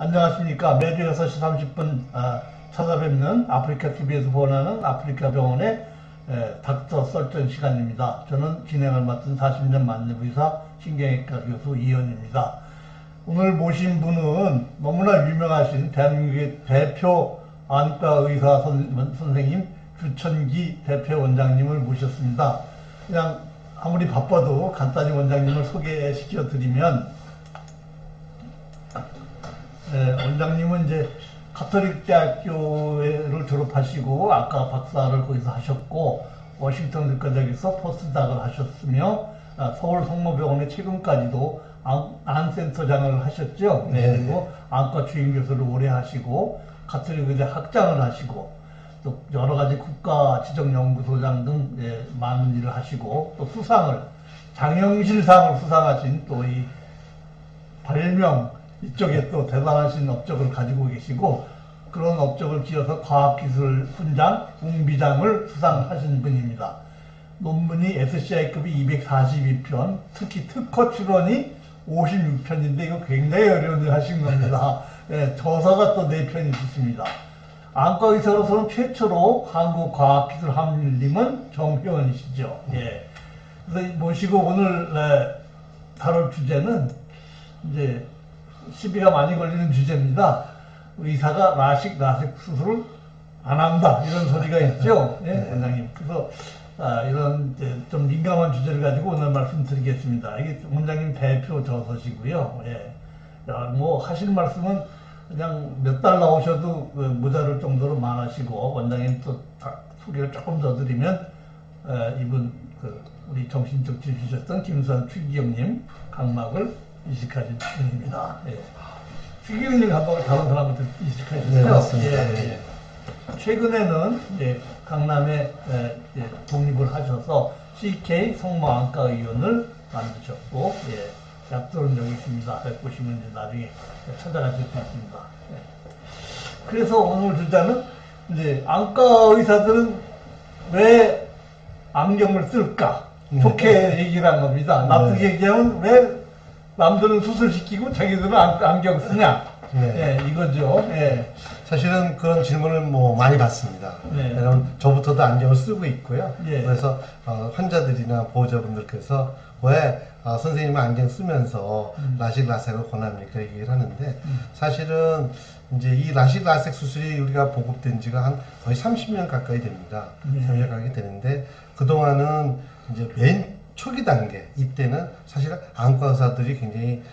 안녕하십니까. 매주 6시 30분 찾아뵙는 아프리카TV에서 보내는 아프리카병원의 닥터 썰전 시간입니다. 저는 진행을 맡은 40년 만렙의사 신경외과 교수 이현입니다. 오늘 모신 분은 너무나 유명하신 대한민국의 대표 안과의사 선생님 주천기 대표 원장님을 모셨습니다. 그냥 아무리 바빠도 간단히 원장님을 소개시켜 드리면, 원장님은 이제 가톨릭 대학교를 졸업하시고 아까 박사를 거기서 하셨고, 워싱턴 의과대학에서 포스닥을 하셨으며, 서울 성모병원에 최근까지도 안센터장을 하셨죠. 네. 그리고 안과 주임 교수를 오래 하시고, 가톨릭 의대 학장을 하시고, 또 여러 가지 국가 지정연구소장 등 많은 일을 하시고, 또 수상을, 장영실상을 수상하신 또 이 발명 이쪽에 또 대단하신 업적을 가지고 계시고, 그런 업적을 기어서 과학기술 훈장, 웅비장을 수상하신 분입니다. 논문이 SCI급이 242편, 특히 특허 출원이 56편인데 이거 굉장히 어려운 일 하신 겁니다. 저서가 또 4편이 있습니다. 안과의사로서는 최초로 한국과학기술함일님은 정회원이시죠. 그래서 모시고 오늘 다룰 주제는 이제 시비가 많이 걸리는 주제입니다. 의사가 라식 수술을 안 한다, 이런 소리가 있죠. 원장님. 그래서 이런 좀 민감한 주제를 가지고 오늘 말씀드리겠습니다. 이게 원장님 대표 저서시고요. 뭐 하실 말씀은 그냥 몇 달 나오셔도 모자랄 정도로 많으시고, 원장님 또 소개를 조금 더 드리면, 이분 우리 정신적 지주셨던 김수환 추기경님 각막을 이식하신 분입니다. 추기경님 각막을 다른 사람한테 이식하셨어요. 네, 맞습니다. 최근에는 강남에 독립을 하셔서 CK 성모안과의원을 만드셨고, 약도는 여기 있습니다. 보시면 이제 나중에 찾아가실 수 있습니다. 그래서 오늘 주제는 이제 안과 의사들은 왜 안경을 쓸까? 좋게 얘기를 한 겁니다. 나쁘게 얘기하면 왜 남들은 수술시키고 자기들은 안경 쓰냐? 이거죠. 사실은 그런 질문을 많이 받습니다. 왜냐면 저부터도 안경을 쓰고 있고요. 그래서 환자들이나 보호자분들께서 왜 선생님은 안경 쓰면서 라식 라섹을 권합니까? 얘기를 하는데, 사실은 이제 이 라식 라섹 수술이 우리가 보급된 지가 한 거의 30년 가까이 됩니다. 30년 가까이 되는데, 그동안은 이제 맨 초기 단계, 이때는 사실은 안과 의사들이 굉장히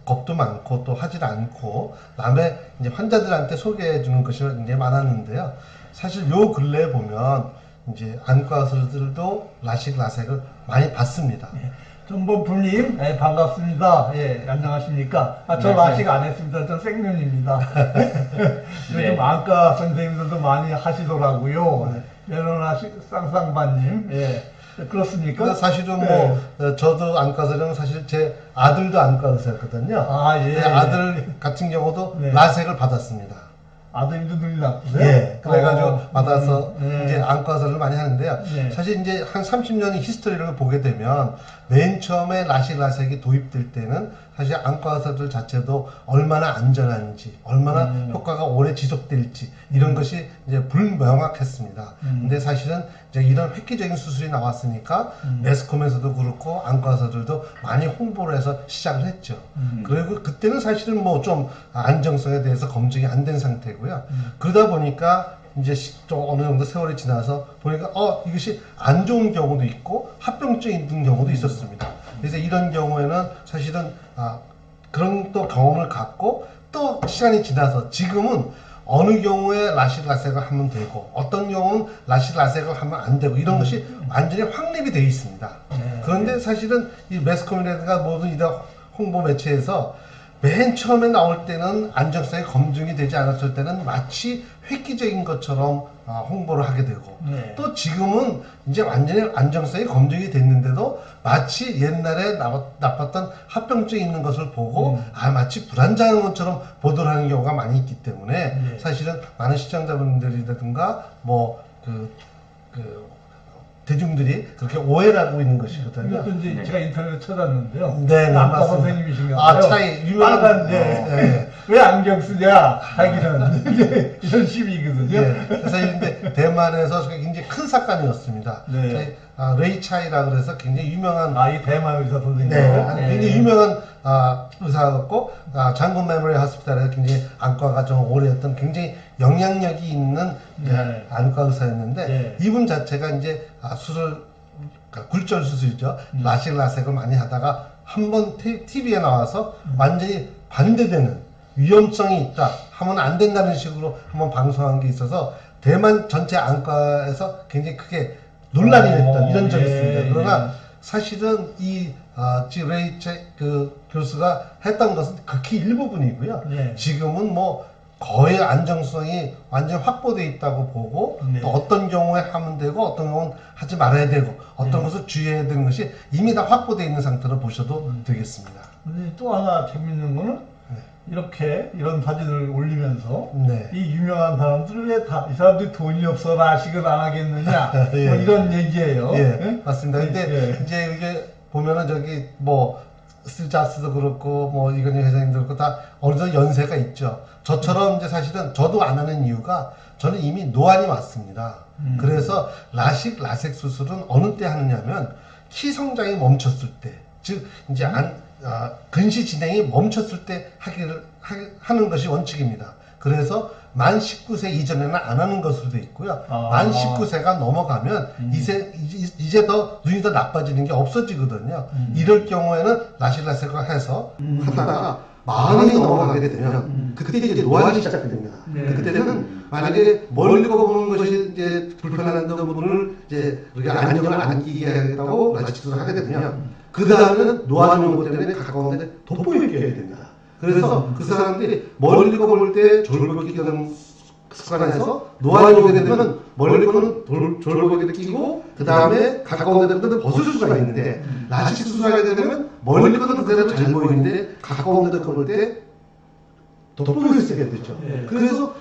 겁도 많고 또 하질 않고 남의 이제 환자들한테 소개해 주는 것이 굉장히 많았는데요. 사실 요 근래에 보면 이제 안과 의사들도 라식 라섹을 많이 받습니다. 전본부님, 반갑습니다. 안녕하십니까. 저 라식 안 했습니다. 저 생면입니다. 요즘 안과 선생님들도 많이 하시더라고요. 메로나식 쌍쌍바님. 그렇습니까? 사실은 저도 안과 의사는 사실 제 아들도 안과 의사였거든요. 아들 같은 경우도 라섹을 받았습니다. 아들도 눈이 나쁘세요? 그래가지고 받아서 이제 안과 의사를 많이 하는데요. 사실 이제 한 30년의 히스토리를 보게 되면 맨 처음에 라식 라섹이 도입될 때는 사실 안과 의사들 자체도 얼마나 안전한지, 얼마나 효과가 오래 지속될지 이런 것이 이제 불명확했습니다. 근데 사실은 이제 이런 획기적인 수술이 나왔으니까 매스컴에서도 그렇고 안과 의사들도 많이 홍보를 해서 시작을 했죠. 그리고 그때는 사실은 좀 안정성에 대해서 검증이 안 된 상태고요. 그러다 보니까 이제 좀 어느 정도 세월이 지나서 보니까 이것이 안 좋은 경우도 있고 합병증이 있는 경우도 있었습니다. 그래서 이런 경우에는 사실은 그런 또 경험을 갖고 또 시간이 지나서 지금은 어느 경우에 라식 라섹을 하면 되고 어떤 경우는 라식 라섹을 하면 안 되고 이런 것이 완전히 확립이 되어 있습니다. 그런데 사실은 이 매스컴이라든가 모든 이런 홍보 매체에서 맨 처음에 나올 때는 안정성이 검증이 되지 않았을 때는 마치 획기적인 것처럼 홍보를 하게 되고, 또 지금은 이제 완전히 안정성이 검증이 됐는데도 마치 옛날에 나빴던 합병증이 있는 것을 보고 마치 불안정한 것처럼 보도를 하는 경우가 많이 있기 때문에 사실은 많은 시청자분들이라든가 대중들이 그렇게 오해를 하고 있는 것이거든요. 이것도 이제 제가 인터넷에 찾았는데요. 네, 안과 맞습니다. 선생님이신가요? 차이 유명한. 왜 안경 쓰냐? 자기는 이제 이런 시비거든요. 예, 그래서 근데 대만에서 굉장히 큰 사건이었습니다. 네. 레이 차이라 그래서 굉장히 유명한 이 대만 의사 선생님. 네, 굉장히 유명한 의사였고 장군 메모리 호스피탈에서 굉장히 안과가 좀 오래 했던 굉장히 영향력이 있는 안과 의사였는데 이분 자체가 이제 수술 굴절 수술이죠. 라식 라섹을 많이 하다가 한번 TV에 나와서 완전히 반대되는 위험성이 있다 하면 안 된다는 식으로 한번 방송한 게 있어서 대만 전체 안과에서 굉장히 크게 논란이 됐던 이런 적이 있습니다. 그러나 사실은 지금 레이 교수가 했던 것은 극히 일부분이고요. 지금은 뭐 거의 안정성이 완전 확보되어 있다고 보고 또 어떤 경우에 하면 되고 어떤 경우는 하지 말아야 되고 어떤 것을 주의해야 되는 것이 이미 다 확보되어 있는 상태로 보셔도 되겠습니다. 근데 또 하나 재밌는 거는 이렇게 이런 사진을 올리면서 이 유명한 사람들 왜 이 사람들이 돈이 없어 라식을 안 하겠느냐 뭐 이런 얘기예요. 맞습니다. 근데 이제 이게 보면은 저기 뭐 스자스도 그렇고 뭐 이건희 회장님도 그렇고 다 어느 정도 연세가 있죠. 저처럼 이제 사실은 저도 안 하는 이유가 저는 이미 노안이 왔습니다. 그래서 라식 라섹 수술은 어느 때 하느냐면 키 성장이 멈췄을 때, 즉 이제 근시 진행이 멈췄을 때 하는 것이 원칙입니다. 그래서 만 19세 이전에는 안 하는 것으로 돼 있고요. 만 19세가 넘어가면 이제 더 눈이 더 나빠지는 게 없어지거든요. 이럴 경우에는 라식 라섹을 해서 하다가 마흔이 넘어가게 되면 그때 이제 노안이 시작됩니다. 그때는 만약에 멀리서 보는 것이 이제 불편한 부분을 이제 우리가 안경을 안 끼게 하겠다고 라식 수술을 하게 되면 그 다음에는 노안 연고 때문에 가까운데 돋보이게 해야 됩니다. 그래서 그 사람들이 멀리 거 볼 때 졸고 끼는 습관에서 노안이 오게 되면 멀리 거는 졸고 끼고 그 다음에 가까운 데는 벗을 수가 있는데 라식 수술하게 되면 멀리 거는 그대로 잘 보이는데 가까운 데 거 볼 때 돋보이게 쓰게 되죠. 그래서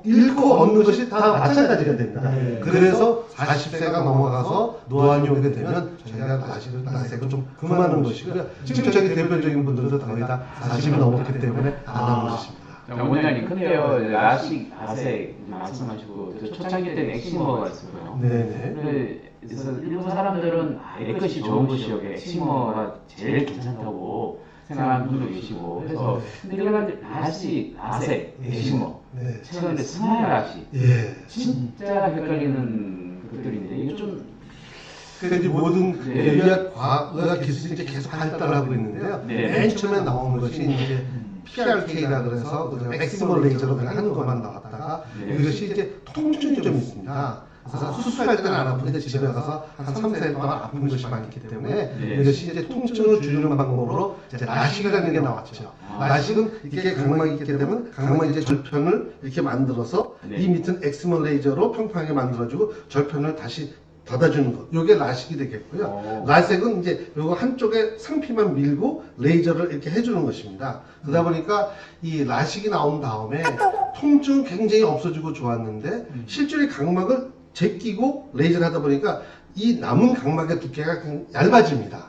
잃고 얻는 것이 다 마찬가지가 됩니다. 그래서 40세가 넘어가서 노안이 오게 되면 저희가 라섹을 좀 그만하는 것이고요. 지금 저기 대표적인 분들도 거의 다 40이 넘었기 때문에 안 하는 것입니다. 원장님, 근데요, 라식, 라섹 말씀하시고 초창기 때는 엑시머가 있었고요. 그래서 일부 사람들은 내 것이 좋은 것이요, 엑시머가 제일 괜찮다고 생각하는 분도 계시고 해서 근데 라식, 라섹, 엑시머 최근에 스마일 라식 진짜 헷갈리는 것들인데 이거 좀 그러니까 모든 의학 기술이 이제 계속 발달하고 있는데요. 맨 처음에 나오는 것이 이제 PRK라 그래서 엑스모 레이저로 그냥 하는 것만 나왔다가 이것이 이제 통증이 좀 있습니다. 그래서 수술할 때는 안 아픈데 집에 가서 한 3-4일 동안 아픈 것이 많기 때문에 이것이 이제 통증을 줄이는 방법으로 이제 라식이라는 게 나왔죠. 라식은 이렇게 각막이 있게 되면 각막 이제 절편을 이렇게 만들어서 이 밑은 엑스모 레이저로 평평하게 만들어주고 절편을 다시 닫아주는 것. 요게 라식이 되겠고요. 라섹은 이제 요거 한쪽에 상피만 밀고 레이저를 이렇게 해주는 것입니다. 그러다 보니까 이 라식이 나온 다음에 통증은 굉장히 없어지고 좋았는데 실제로 각막을 제끼고 레이저를 하다 보니까 이 남은 각막의 두께가 얇아집니다.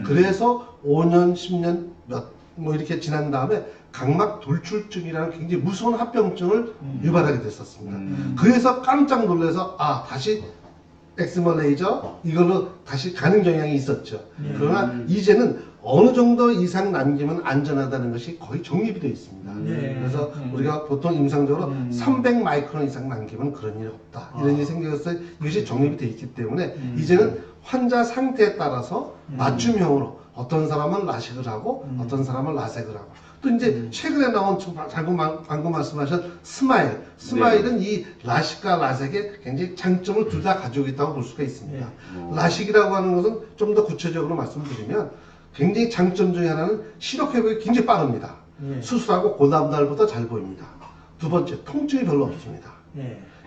그래서 5년, 10년 뭐 이렇게 지난 다음에 각막 돌출증이라는 굉장히 무서운 합병증을 유발하게 됐었습니다. 그래서 깜짝 놀라서 다시 엑스모 레이저 이걸로 다시 가는 경향이 있었죠. 그러나 이제는 어느 정도 이상 남기면 안전하다는 것이 거의 정립이 되어 있습니다. 그래서 우리가 보통 임상적으로 300 마이크론 이상 남기면 그런 일이 없다. 이런 일이 생겨서 이것이 정립이 되어 있기 때문에 이제는 환자 상태에 따라서 맞춤형으로 어떤 사람은 라식을 하고 어떤 사람은 라섹을 하고 또 이제 최근에 나온 방금 말씀하신 스마일은 이 라식과 라섹의 굉장히 장점을 둘 다 가지고 있다고 볼 수가 있습니다. 라식이라고 하는 것은 좀 더 구체적으로 말씀드리면 굉장히 장점 중에 하나는 시력 회복이 굉장히 빠릅니다. 수술하고 그 다음 날보다 잘 보입니다. 두 번째, 통증이 별로 없습니다.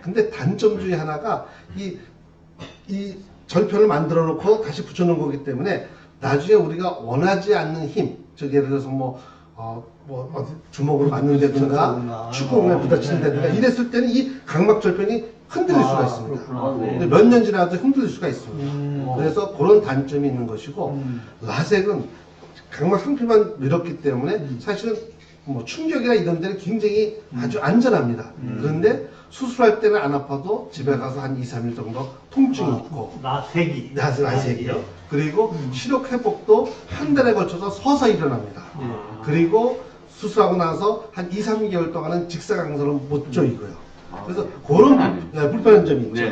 근데 단점 중에 하나가 이 절편을 만들어 놓고 다시 붙여 놓은 거기 때문에 나중에 우리가 원하지 않는 힘, 즉 예를 들어서 어디 주먹으로 맞는다든가 축구공에 부딪힌다든가 이랬을 때는 이 각막 절편이 흔들릴 수가 있습니다. 근데 몇 년 지나도 흔들릴 수가 있습니다. 그래서 그런 단점이 있는 것이고 라섹은 각막 상피만 밀었기 때문에 사실은 뭐 충격이나 이런 데는 굉장히 아주 안전합니다. 그런데 수술할 때는 안 아파도 집에 가서 한 2, 3일 정도 통증이 있고 라섹이요. 그리고 시력 회복도 한 달에 걸쳐서 서서 일어납니다. 그리고 수술하고 나서 한 2, 3개월 동안은 직사광선을 못 조이고요. 그래서 그런 불편한 점이 있죠.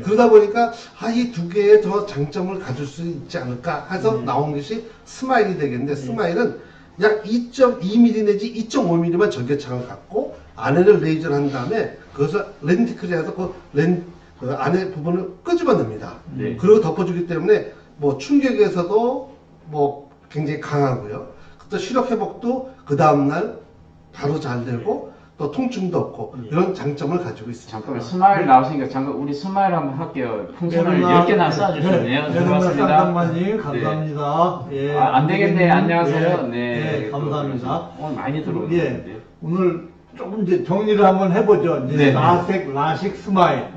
그러다 보니까 이 두 개의 더 장점을 가질 수 있지 않을까 해서 나온 것이 스마일이 되겠는데 스마일은 약 2.2mm 내지 2.5mm만 절개창을 갖고 안에를 레이저를 한 다음에 그것을 렌티클을 해서 그 안에 부분을 끄집어냅니다. 그리고 덮어주기 때문에 뭐 충격에서도 뭐 굉장히 강하고요. 또 시력 회복도 그 다음날 바로 잘 되고 또 통증도 없고 이런 장점을 가지고 있습니다. 잠깐만 스마일 나오시니까 잠깐 우리 스마일 한번 할게요. 풍선을 10개나 쏴주셨네요. 고맙습니다. 쌍장마님 감사합니다. 예. 안 되겠네. 안녕하세요. 네, 감사합니다. 오늘 많이 들어오는데. 오늘 조금 이제 정리를 한번 해보죠. 이제 라섹, 라식, 스마일.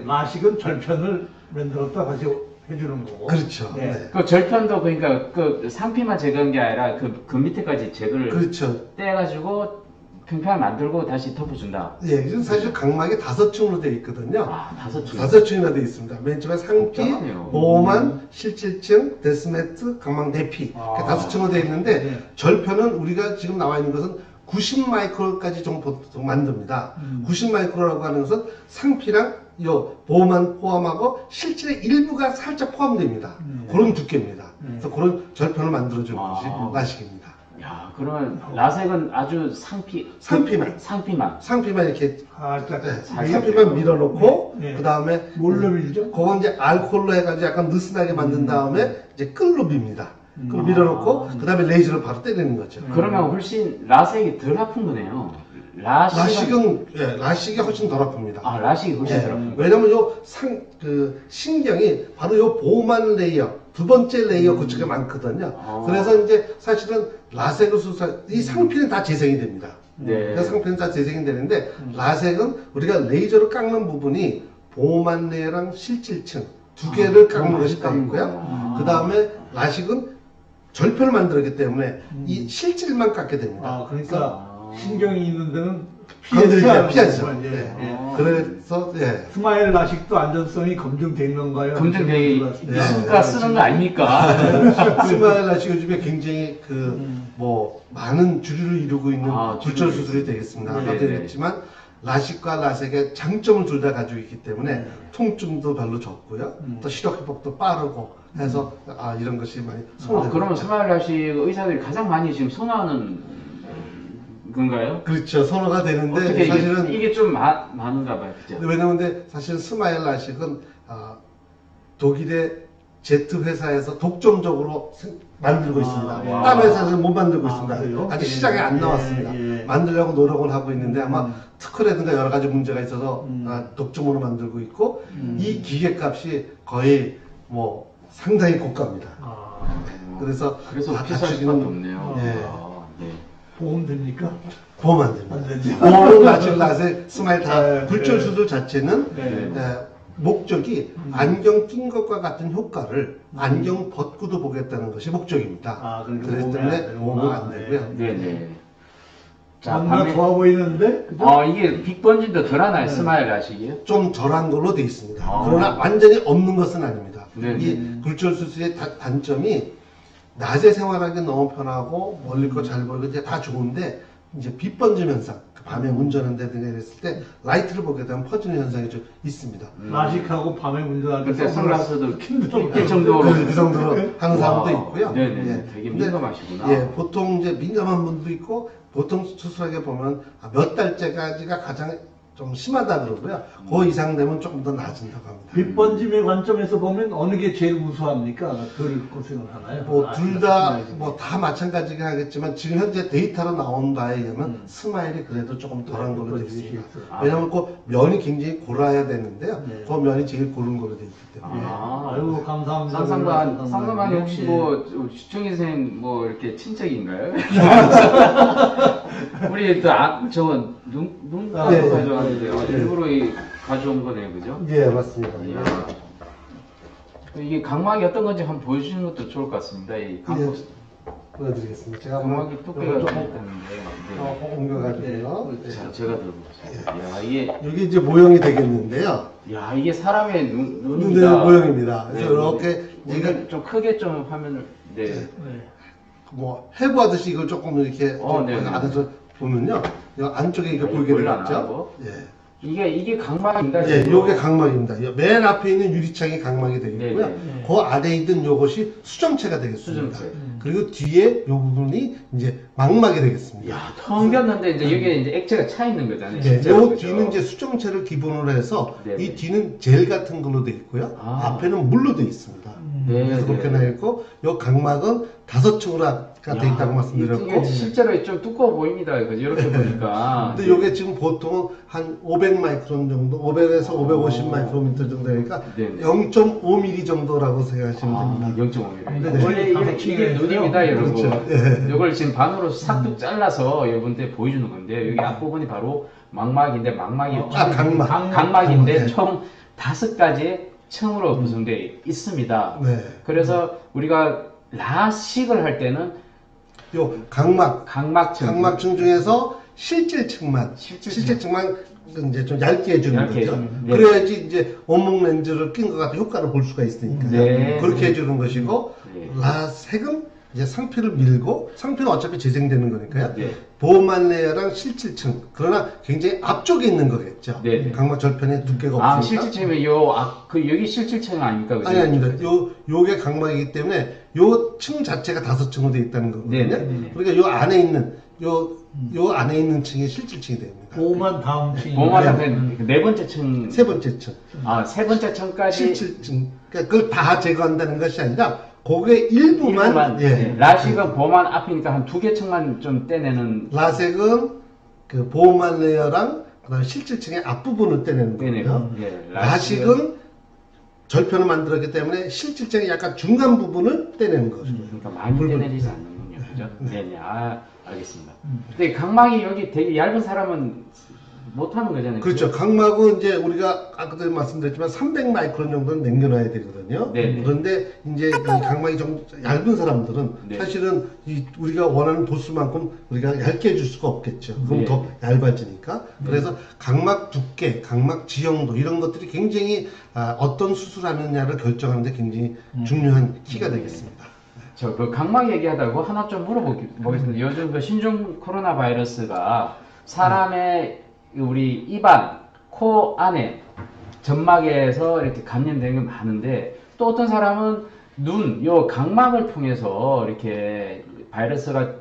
라식은 절편을 만들었다 다시 해주는 거고. 그렇죠. 그 절편도 그러니까 그 상피만 제거한 게 아니라 그 밑에까지 제거를 떼가지고 평평하게 만들고 다시 덮어준다. 예, 지금 사실 각막이 5층으로 되어 있거든요. 5층. 5층이나 되어 있습니다. 맨 처음에 상피, 보호만, 실질층, 데스매트, 각막 내피 이렇게 5층으로 되어 있는데 절편은 우리가 지금 나와 있는 것은 90마이크로까지 정도 보통 만듭니다. 90마이크로라고 하는 것은 상피랑 요 보호만 포함하고 실질의 일부가 살짝 포함됩니다. 그런 두께입니다. 그래서 그런 절편을 만들어주는 것이 라식입니다. 야, 그러면 라섹은 아주 상피만 이렇게 상피만 밀어놓고 그 다음에 뭘로 밀죠? 그건 이제 알코올로 해가지고 약간 느슨하게 만든 다음에 이제 끌로 밉니다. 그걸 밀어놓고 그 다음에 레이저를 바로 때리는 거죠. 그러면 훨씬 라섹이 덜 아픈 거네요. 라식이 훨씬 덜 아픕니다. 라식이 훨씬 덜 아픕니다. 왜냐면 그 신경이 바로 요 보호만 레이어, 두 번째 레이어 그쪽에 많거든요. 그래서 이제 사실은 라섹을 수술, 이 상피는 다 재생이 됩니다. 그래서 상피는 다 재생이 되는데, 라섹은 우리가 레이저로 깎는 부분이 보호만 레이어랑 실질층 두 개를 깎는 것이 깎고요. 그 다음에 라식은 절편을 만들었기 때문에 이 실질만 깎게 됩니다. 그러니까 신경이 있는 데는 피하죠. 그래서 스마일 라식도 안전성이 검증된 건가요? 검증되게 있으니까 쓰는 거 아닙니까? 스마일 라식 요즘에 굉장히 뭐 많은 주류를 이루고 있는 굴절 수술이 되겠습니다. 아까도 얘기했지만 라식과 라섹의 장점을 둘 다 가지고 있기 때문에 통증도 별로 적고요. 또 시력 회복도 빠르고 해서 이런 것이 많이 선호됩니다. 그러면 스마일 라식 의사들이 가장 많이 지금 선호하는 건가요? 그렇죠. 선호가 되는데 사실은 이게 좀 많은가 봐요. 그죠? 왜냐면 사실 스마일 라식은 독일의 제트 회사에서 독점적으로 만들고 있습니다. 딴 회사에서는 못 만들고 있습니다. 아직 시장에 안 나왔습니다. 만들려고 노력을 하고 있는데 아마 특허라든가 여러 가지 문제가 있어서 독점으로 만들고 있고 이 기계값이 거의 뭐 상당히 고가입니다. 그래서 비쌀 수밖에 없네요. 보험 됩니까? 보험 안 됩니다. 보험은 라섹, 스마일 다 굴절 수술 자체는 목적이 안경 낀 것과 같은 효과를 안경 벗고도 보겠다는 것이 목적입니다. 그렇기 때문에 보험은 안 되고요. 자, 뭔가 좋아 보이는데? 이게 빅번진도 덜하나요? 스마일 라식이요? 좀 덜한 걸로 되어 있습니다. 그러나 완전히 없는 것은 아닙니다. 이 굴절 수술의 단점이 낮에 생활하기 너무 편하고 멀리 거 잘 보이고 이제 다 좋은데 이제 빛 번짐 현상, 밤에 운전한다든가 이랬을 때 라이트를 보게 되면 퍼지는 현상이 좀 있습니다. 라식하고 밤에 운전할 때 선글라스도 낄 정도로 그 정도로 하는 사람도 있고요. 되게 민감하시구나. 보통 이제 민감한 분도 있고 보통 수술하게 보면 몇 달째까지가 가장 좀 심하다 그러고요. 그 이상 되면 조금 더 나아진다고 합니다. 빛 번짐의 관점에서 보면 어느 게 제일 우수합니까? 덜 고생을 하나요? 뭐 둘 다 뭐 다 마찬가지긴 하겠지만 지금 현재 데이터로 나온 바에 의하면 스마일이 그래도 조금 덜한 걸로 되어 있습니다. 왜냐하면 그 면이 굉장히 골아야 되는데요. 그 면이 제일 고른 걸로 되어 있기 때문에. 아유 감사합니다. 상담관이 혹시 뭐 주청희 선생님 뭐 이렇게 친척인가요? 우리 저거 눈 가져왔는데요. 일부러 가져온 거네요, 그죠? 맞습니다. 이게 각막이 어떤 건지 한번 보여주시는 것도 좋을 것 같습니다. 이 각막. 보여드리겠습니다. 제가 각막이 두께가 조금 있다는데 옮겨가지고요. 제가 들어보세요. 야, 이게 여기 이제 모형이 되겠는데요. 야, 이게 사람의 네, 눈입니다. 모형입니다. 네, 이렇게 이거 좀 크게 좀 화면을 뭐 해부하듯이 이걸 조금 이렇게 안에서 보면요. 이 안쪽에 이거 보이게 되겠죠. 예. 이게 각막인가? 예, 요게 각막입니다. 맨 앞에 있는 유리창이 각막이 되겠고요. 네네. 그 안에 있는 요것이 수정체가 되겠습니다. 수정체. 그리고 뒤에 요 부분이 이제 망막이 되겠습니다. 야, 텅 비었는데 이제 여기에 이제 액체가 차 있는 거잖아요. 네, 실제로, 요 그죠? 뒤는 이제 수정체를 기본으로 해서 네네. 이 뒤는 젤 같은 걸로 되어 있고요. 앞에는 물로 되어 있습니다. 그래서 그렇게 되어 있고, 요 각막은 5층으로 되어 있다고 말씀드렸고. 이게 실제로 좀 두꺼워 보입니다. 그죠? 이렇게 보니까. 근데 요게 지금 보통 한 500 마이크론 정도, 500에서 550 마이크로미터 정도 되니까 0.5mm 정도라고 생각하시면 됩니다. 0.5mm. 원래 이게 눈입니다, 여러분. 그렇죠. 예. 이걸 지금 반으로 싹둑 잘라서 여러분들 보여주는 건데, 여기 앞부분이 바로 망막인데, 망막이 각막인데, 총 5가지 층으로 구성되어 있습니다. 네. 그래서 우리가 라식을 할 때는 요 각막층 중에서 실질층만 이제 좀 얇게 해주는 거죠. 네. 그래야지 이제 원목 렌즈를 낀 것 같은 효과를 볼 수가 있으니까요. 네. 그렇게 해주는 것이고 라색은 이제 상피를 밀고 상피는 어차피 재생되는 거니까요. 네. 보호막 레이어랑 실질층 그러나 굉장히 앞쪽에 있는 거겠죠. 네. 각막 절편에 두께가 없으니까. 실질층이면 여기 실질층 아닙니까? 그죠? 아닙니다. 요게 각막이기 때문에 요 층 자체가 5층으로 되어 있다는 거거든요. 네네. 그러니까 요 안에 있는 요 안에 있는 층이 실질층이 됩니다. 보호만 다음 층이. 보호막 다음 네 번째 층. 세 번째 층. 세 번째 층까지. 실질층. 그러니까 그걸 다 제거한다는 것이 아니라 그게 일부만. 예. 라식은 보호막 앞이니까 한 2개 층만 좀 떼내는. 라색은 그 보호막 레이어랑 그다음에 실질층의 앞부분을 떼내는 거고요. 라식은 절편을 만들었기 때문에 실질적인 약간 중간 부분을 떼내는 거죠. 그러니까 많이 떼내리지 않는군요. 그죠? 네네. 알겠습니다. 근데 각막이 여기 되게 얇은 사람은 못하는 거잖아요. 그렇죠. 각막은 이제 우리가 아까도 말씀드렸지만 300 마이크론 정도는 남겨놔야 되거든요. 네네. 그런데 이제 이 각막이 좀 얇은 사람들은 사실은 우리가 원하는 도수만큼 우리가 얇게 해줄 수가 없겠죠. 그럼 더 얇아지니까. 그래서 각막 두께, 각막 지형도 이런 것들이 굉장히 어떤 수술하느냐를 결정하는데 굉장히 중요한 키가 되겠습니다. 그 각막 얘기하다고 하나 좀 물어보겠습니다. 요즘 그 신종 코로나 바이러스가 사람의 우리 입안, 코 안에 점막에서 이렇게 감염되는 게 많은데 또 어떤 사람은 요 각막을 통해서 이렇게 바이러스가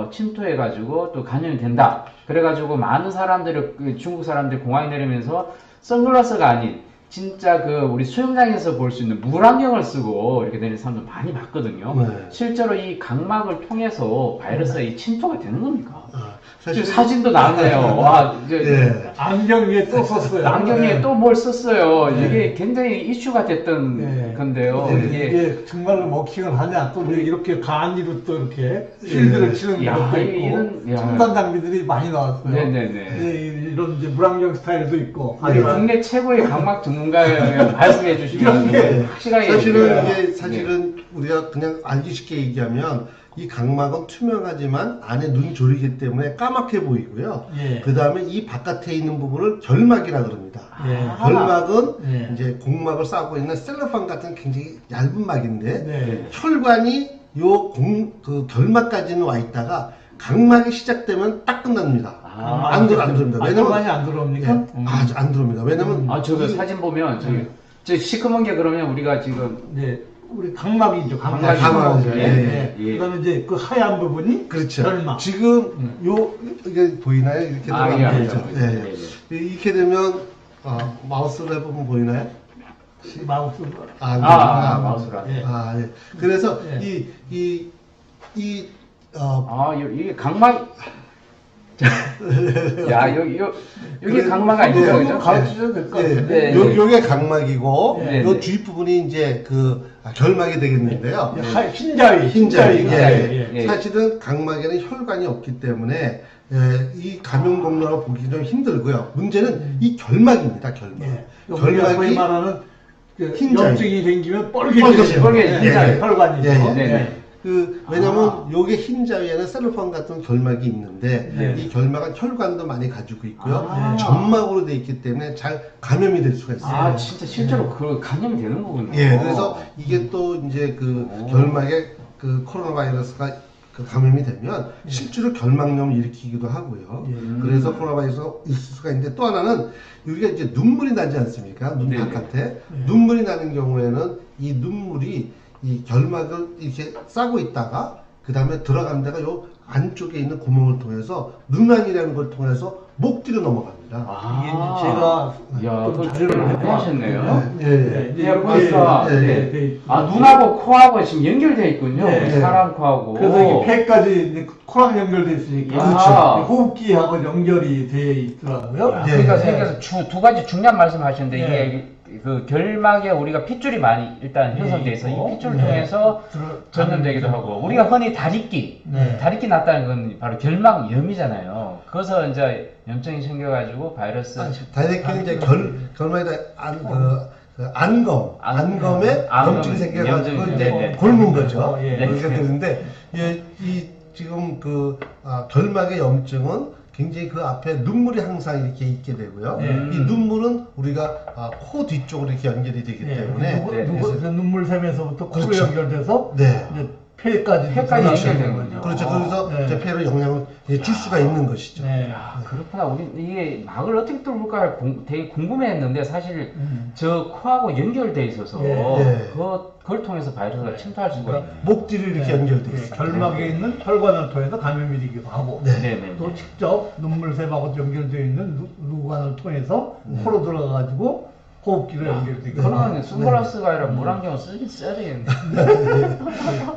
침투해가지고 또 감염이 된다. 그래가지고 많은 사람들이 중국 사람들이 공항에 내리면서 선글라스가 아닌 진짜 우리 수영장에서 볼 수 있는 물안경을 쓰고 이렇게 내리는 사람들 많이 봤거든요. 실제로 이 각막을 통해서 바이러스가 침투가 되는 겁니까? 사진도 나왔네요. 안경 위에 또 썼어요. 안경 위에 또 뭘 썼어요. 이게 굉장히 이슈가 됐던 건데요. 이게 정말로 먹히긴 하냐. 또 이렇게 간이로 또 이렇게 필드를 치는 것도 있고 첨단 장비들이 많이 나왔어요. 이런 이제 물안경 스타일도 있고. 국내 최고의 각막 전문가에 말씀해 주시면 확실하게 사실은 우리가 그냥 알기 쉽게 얘기하면 이 각막은 투명하지만 안에 눈 조리기 때문에 까맣게 보이고요. 그 다음에 이 바깥에 있는 부분을 결막이라 그럽니다. 결막은 이제 공막을 싸고 있는 셀로판 같은 굉장히 얇은 막인데 혈관이 그 결막까지는 와 있다가 각막이 시작되면 딱 끝납니다. 안 들어옵니다. 왜냐면 안 들어옵니까? 안 들어옵니다. 왜냐면 저거 사진 보면 저 시커먼 게 그러면 우리가 지금 우리 각막이죠. 각막이. 그다음에 이제 그 하얀 부분이 그렇죠. 결막. 지금 이게 보이나요? 이렇게 들어가면 이렇게 되면 마우스로 해보면 보이나요? 마우스. 마우스로. 그래서 이게 각막. 여기 각막 아니죠? 그죠? 가르쳐줘도 될 것 같은데. 요게 각막이고, 요 뒷부분이 이제 결막이 되겠는데요. 흰자위. 사실은 각막에는 혈관이 없기 때문에, 이 감염 경로를 보기 좀 힘들고요. 문제는 이 결막입니다, 결막. 결막이 말하는 염증이 생기면 뻘개지죠. 혈관이죠. 왜냐면 요게 흰자 위에는 셀로판 같은 결막이 있는데 네. 이 결막은 혈관도 많이 가지고 있고요. 점막으로 돼 있기 때문에 잘 감염이 될 수가 있어요. 아, 진짜 실제로 그 감염이 되는 거군요. 예, 그래서 이게 또 이제 그 결막에 그 코로나 바이러스가 그 감염이 되면 실제로 결막염을 일으키기도 하고요. 그래서 코로나 바이러스가 있을 수가 있는데 또 하나는 우리가 이제 눈물이 나지 않습니까? 눈 바깥에 눈물이 나는 경우에는 이 눈물이 이 결막을 이렇게 싸고 있다가 그 다음에 들어간 데가 요 안쪽에 있는 구멍을 통해서 눈안이라는 걸 통해서 목 뒤로 넘어갑니다. 이게 이제 제가 야, 그걸 자료를 많이 하셨네요. 예. 벌써 눈하고 코하고 지금 연결되어 있군요. 네. 사람 코하고. 그래서 이게 폐까지 이제 코랑 연결돼 있으니까 그렇죠. 호흡기하고 연결이 돼 있더라고요. 그러니까 선생님께서 두 가지 중요한 말씀하셨는데 이게 그 결막에 우리가 핏줄이 많이 일단 형성돼 있어. 이 핏줄을 통해서 전염되기도 하고 우리가 흔히 다리끼 났다는 건 바로 결막염이잖아요. 그래서 이제 염증이 생겨가지고 바이러스. 다리끼는 이제 결막에다 안검에 염증이 생겨가지고 이제 곪은 거죠. 그러니까 그런데 이 지금 결막의 염증은 굉장히 그 앞에 눈물이 항상 이렇게 있게 되고요. 이 눈물은 우리가 코 뒤쪽으로 이렇게 연결이 되기 때문에 눈물샘에서부터 코로 그렇죠. 연결돼서 이제 폐까지 연결되는 거죠. 그렇죠. 그래서 이제 폐로 영향을 줄 수가 있는 것이죠. 그렇구나. 우리 이게 막을 어떻게 뚫을까 되게 궁금해했는데 사실 저 코하고 연결돼 있어서 그걸 통해서 바이러스가 침투할 수가 있네요. 목 뒤로 이렇게 연결돼 있어요. 결막에 있는 혈관을 통해서 감염이 되기도 하고 또 직접 눈물샘하고 연결되어 있는 누관을 통해서 코로 들어가가지고 호흡기로 연결되기도 하고. 그러면 선글라스가 아니라 물안경을 쓰긴 써야 되겠네.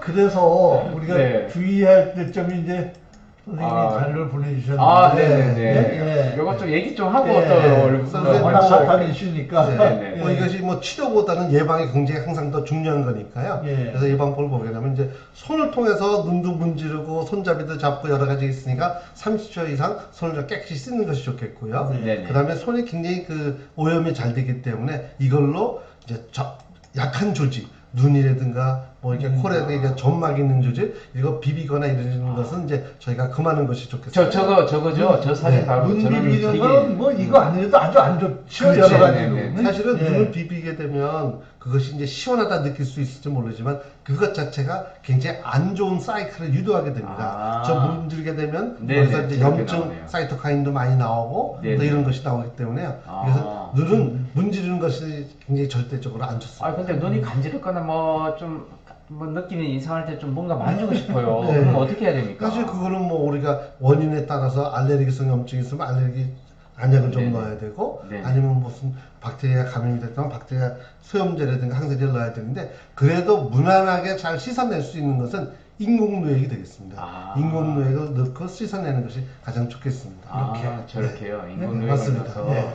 그래서 우리가 주의할 때 점이 이제 선생님이 자료를 보내주셨는데 이것 좀 얘기 좀 하고 또 워낙 핫한 이슈니까 이것이 뭐 치료보다는 예방이 굉장히 항상 더 중요한 거니까요. 그래서 예방법을 보게 되면 이제 손을 통해서 눈도 문지르고 손잡이도 잡고 여러 가지 있으니까 30초 이상 손을 좀 깨끗이 씻는 것이 좋겠고요. 그 다음에 손이 굉장히 오염이 잘 되기 때문에 이걸로 이제 약한 조직 눈이라든가 뭐 이렇게 코라든가 점막 있는 조직 이거 비비거나 이러는 것은 이제 저희가 금하는 것이 좋겠어요. 저거죠. 저 사진 바로 눈 비비는 건 뭐 이거 아니라도 아주 안 좋죠. 여러 가지로. 사실은 눈을 비비게 되면 그것이 이제 시원하다 느낄 수 있을지 모르지만 그것 자체가 굉장히 안 좋은 사이클을 유도하게 됩니다. 저 문지르게 되면 거기서 이제 염증 사이토카인도 많이 나오고 또 이런 것이 나오기 때문에 그래서 눈은 문지르는 것이 굉장히 절대적으로 안 좋습니다. 근데 눈이 간지럽거나 뭐 느낌이 이상할 때 좀 뭔가 만지고 싶어요. 그럼 어떻게 해야 됩니까? 사실 그거는 뭐 우리가 원인에 따라서 알레르기성 염증이 있으면 알레르기 안약을 좀 넣어야 되고 아니면 무슨 박테리아 감염이 됐다면 박테리아 소염제라든가 항생제를 넣어야 되는데 그래도 무난하게 잘 씻어낼 수 있는 것은 인공누액이 되겠습니다. 인공누액을 넣고 씻어내는 것이 가장 좋겠습니다. 저렇게요. 인공누액을 맞습니다. 넣어서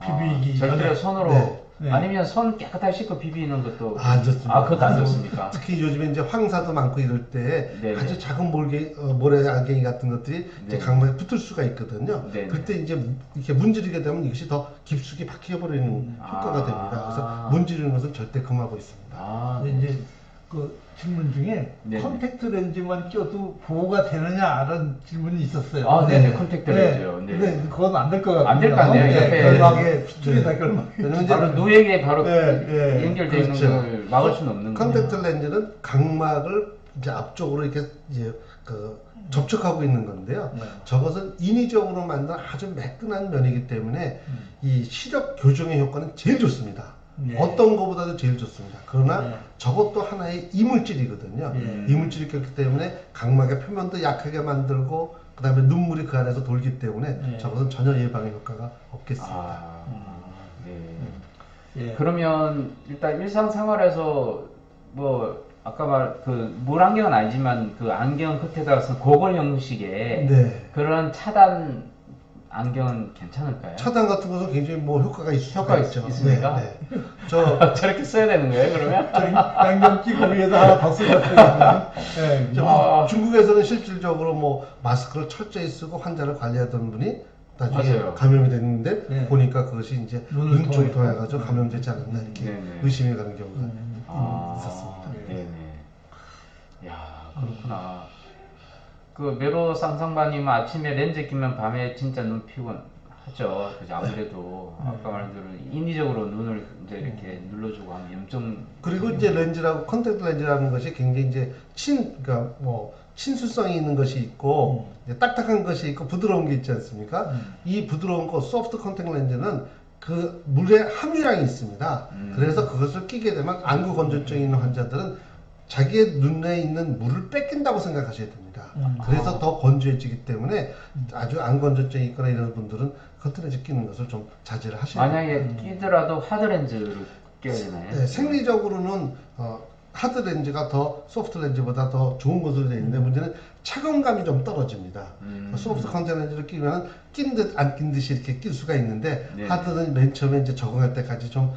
비비기 절대로 손으로 아니면 손 깨끗하게 씻고 비비는 것도 안 좋습니다. 그것도 안 좋습니까? 특히 요즘에 이제 황사도 많고 이럴 때 아주 작은 모래 알갱이 같은 것들이 이제 각막에 붙을 수가 있거든요. 그때 이제 이렇게 문지르게 되면 이것이 더 깊숙이 박혀버리는 효과가 됩니다. 그래서 문지르는 것은 절대 금하고 있습니다. 이제 그 질문 중에 컨택트 렌즈만 껴도 보호가 되느냐라는 질문이 있었어요. 컨택트 렌즈요. 근데 그건 안 될 것 같아요. 안 될 것 같네요. 결막에 핏줄이다 결막에. 바로 누에게 바로 연결되어 있는 걸 막을 수는 없는 거예요. 컨택트 렌즈는 각막을 이제 앞쪽으로 이렇게 이제 접촉하고 있는 건데요. 저것은 인위적으로 만든 아주 매끈한 면이기 때문에 이 시력 교정의 효과는 제일 좋습니다. 어떤 것보다도 제일 좋습니다. 그러나 저것도 하나의 이물질이거든요. 이물질이 있기 때문에 각막의 표면도 약하게 만들고 그 다음에 눈물이 그 안에서 돌기 때문에 저것은 전혀 예방의 효과가 없겠습니다. 그러면 일단 일상생활에서 뭐 아까 물안경은 아니지만 그 안경 끝에다가 고글 형식의 그런 차단 안경은 괜찮을까요? 차단 같은 것은 굉장히 뭐 효과가 있습니까? 저렇게 써야 되는 거예요, 그러면? 안경 끼고 위에다 하나 더 쓰셨어요. 중국에서는 실질적으로 뭐 마스크를 철저히 쓰고 환자를 관리하던 분이 나중에 감염이 됐는데 보니까 그것이 이제 눈 쪽을 통해 가지고 감염되지 않았나 이렇게 의심이 가는 경우가 있었습니다. 야. 그렇구나. 그 메로 쌍쌍바님은 아침에 렌즈 끼면 밤에 진짜 눈 피곤하죠. 그죠? 아무래도 아까 말대로 인위적으로 눈을 이제 이렇게 눌러주고 하면 염증. 그리고 이제 렌즈라고 컨택트 렌즈라는 것이 굉장히 이제 그러니까 뭐 친수성이 있는 것이 있고 이제 딱딱한 것이 있고 부드러운 게 있지 않습니까? 이 부드러운 거 소프트 컨택트 렌즈는 그 물의 함유량이 있습니다. 그래서 그것을 끼게 되면 안구 건조증이 있는 환자들은 자기의 눈에 있는 물을 뺏긴다고 생각하셔야 됩니다. 그래서 더 건조해지기 때문에 아주 안 건조증이 있거나 이런 분들은 컨택트렌즈 끼는 것을 좀 자제를 하셔야 됩니다. 만약에 끼더라도 하드렌즈를 껴야 되나요? 네, 생리적으로는 하드 렌즈가 더 소프트 렌즈보다 더 좋은 것으로 되어 있는데 문제는 착용감이 좀 떨어집니다. 소프트 컨택트 렌즈를 끼면 낀 듯 안 낀 듯이 이렇게 낄 수가 있는데 네. 하드는 맨 처음에 이제 적응할 때까지 좀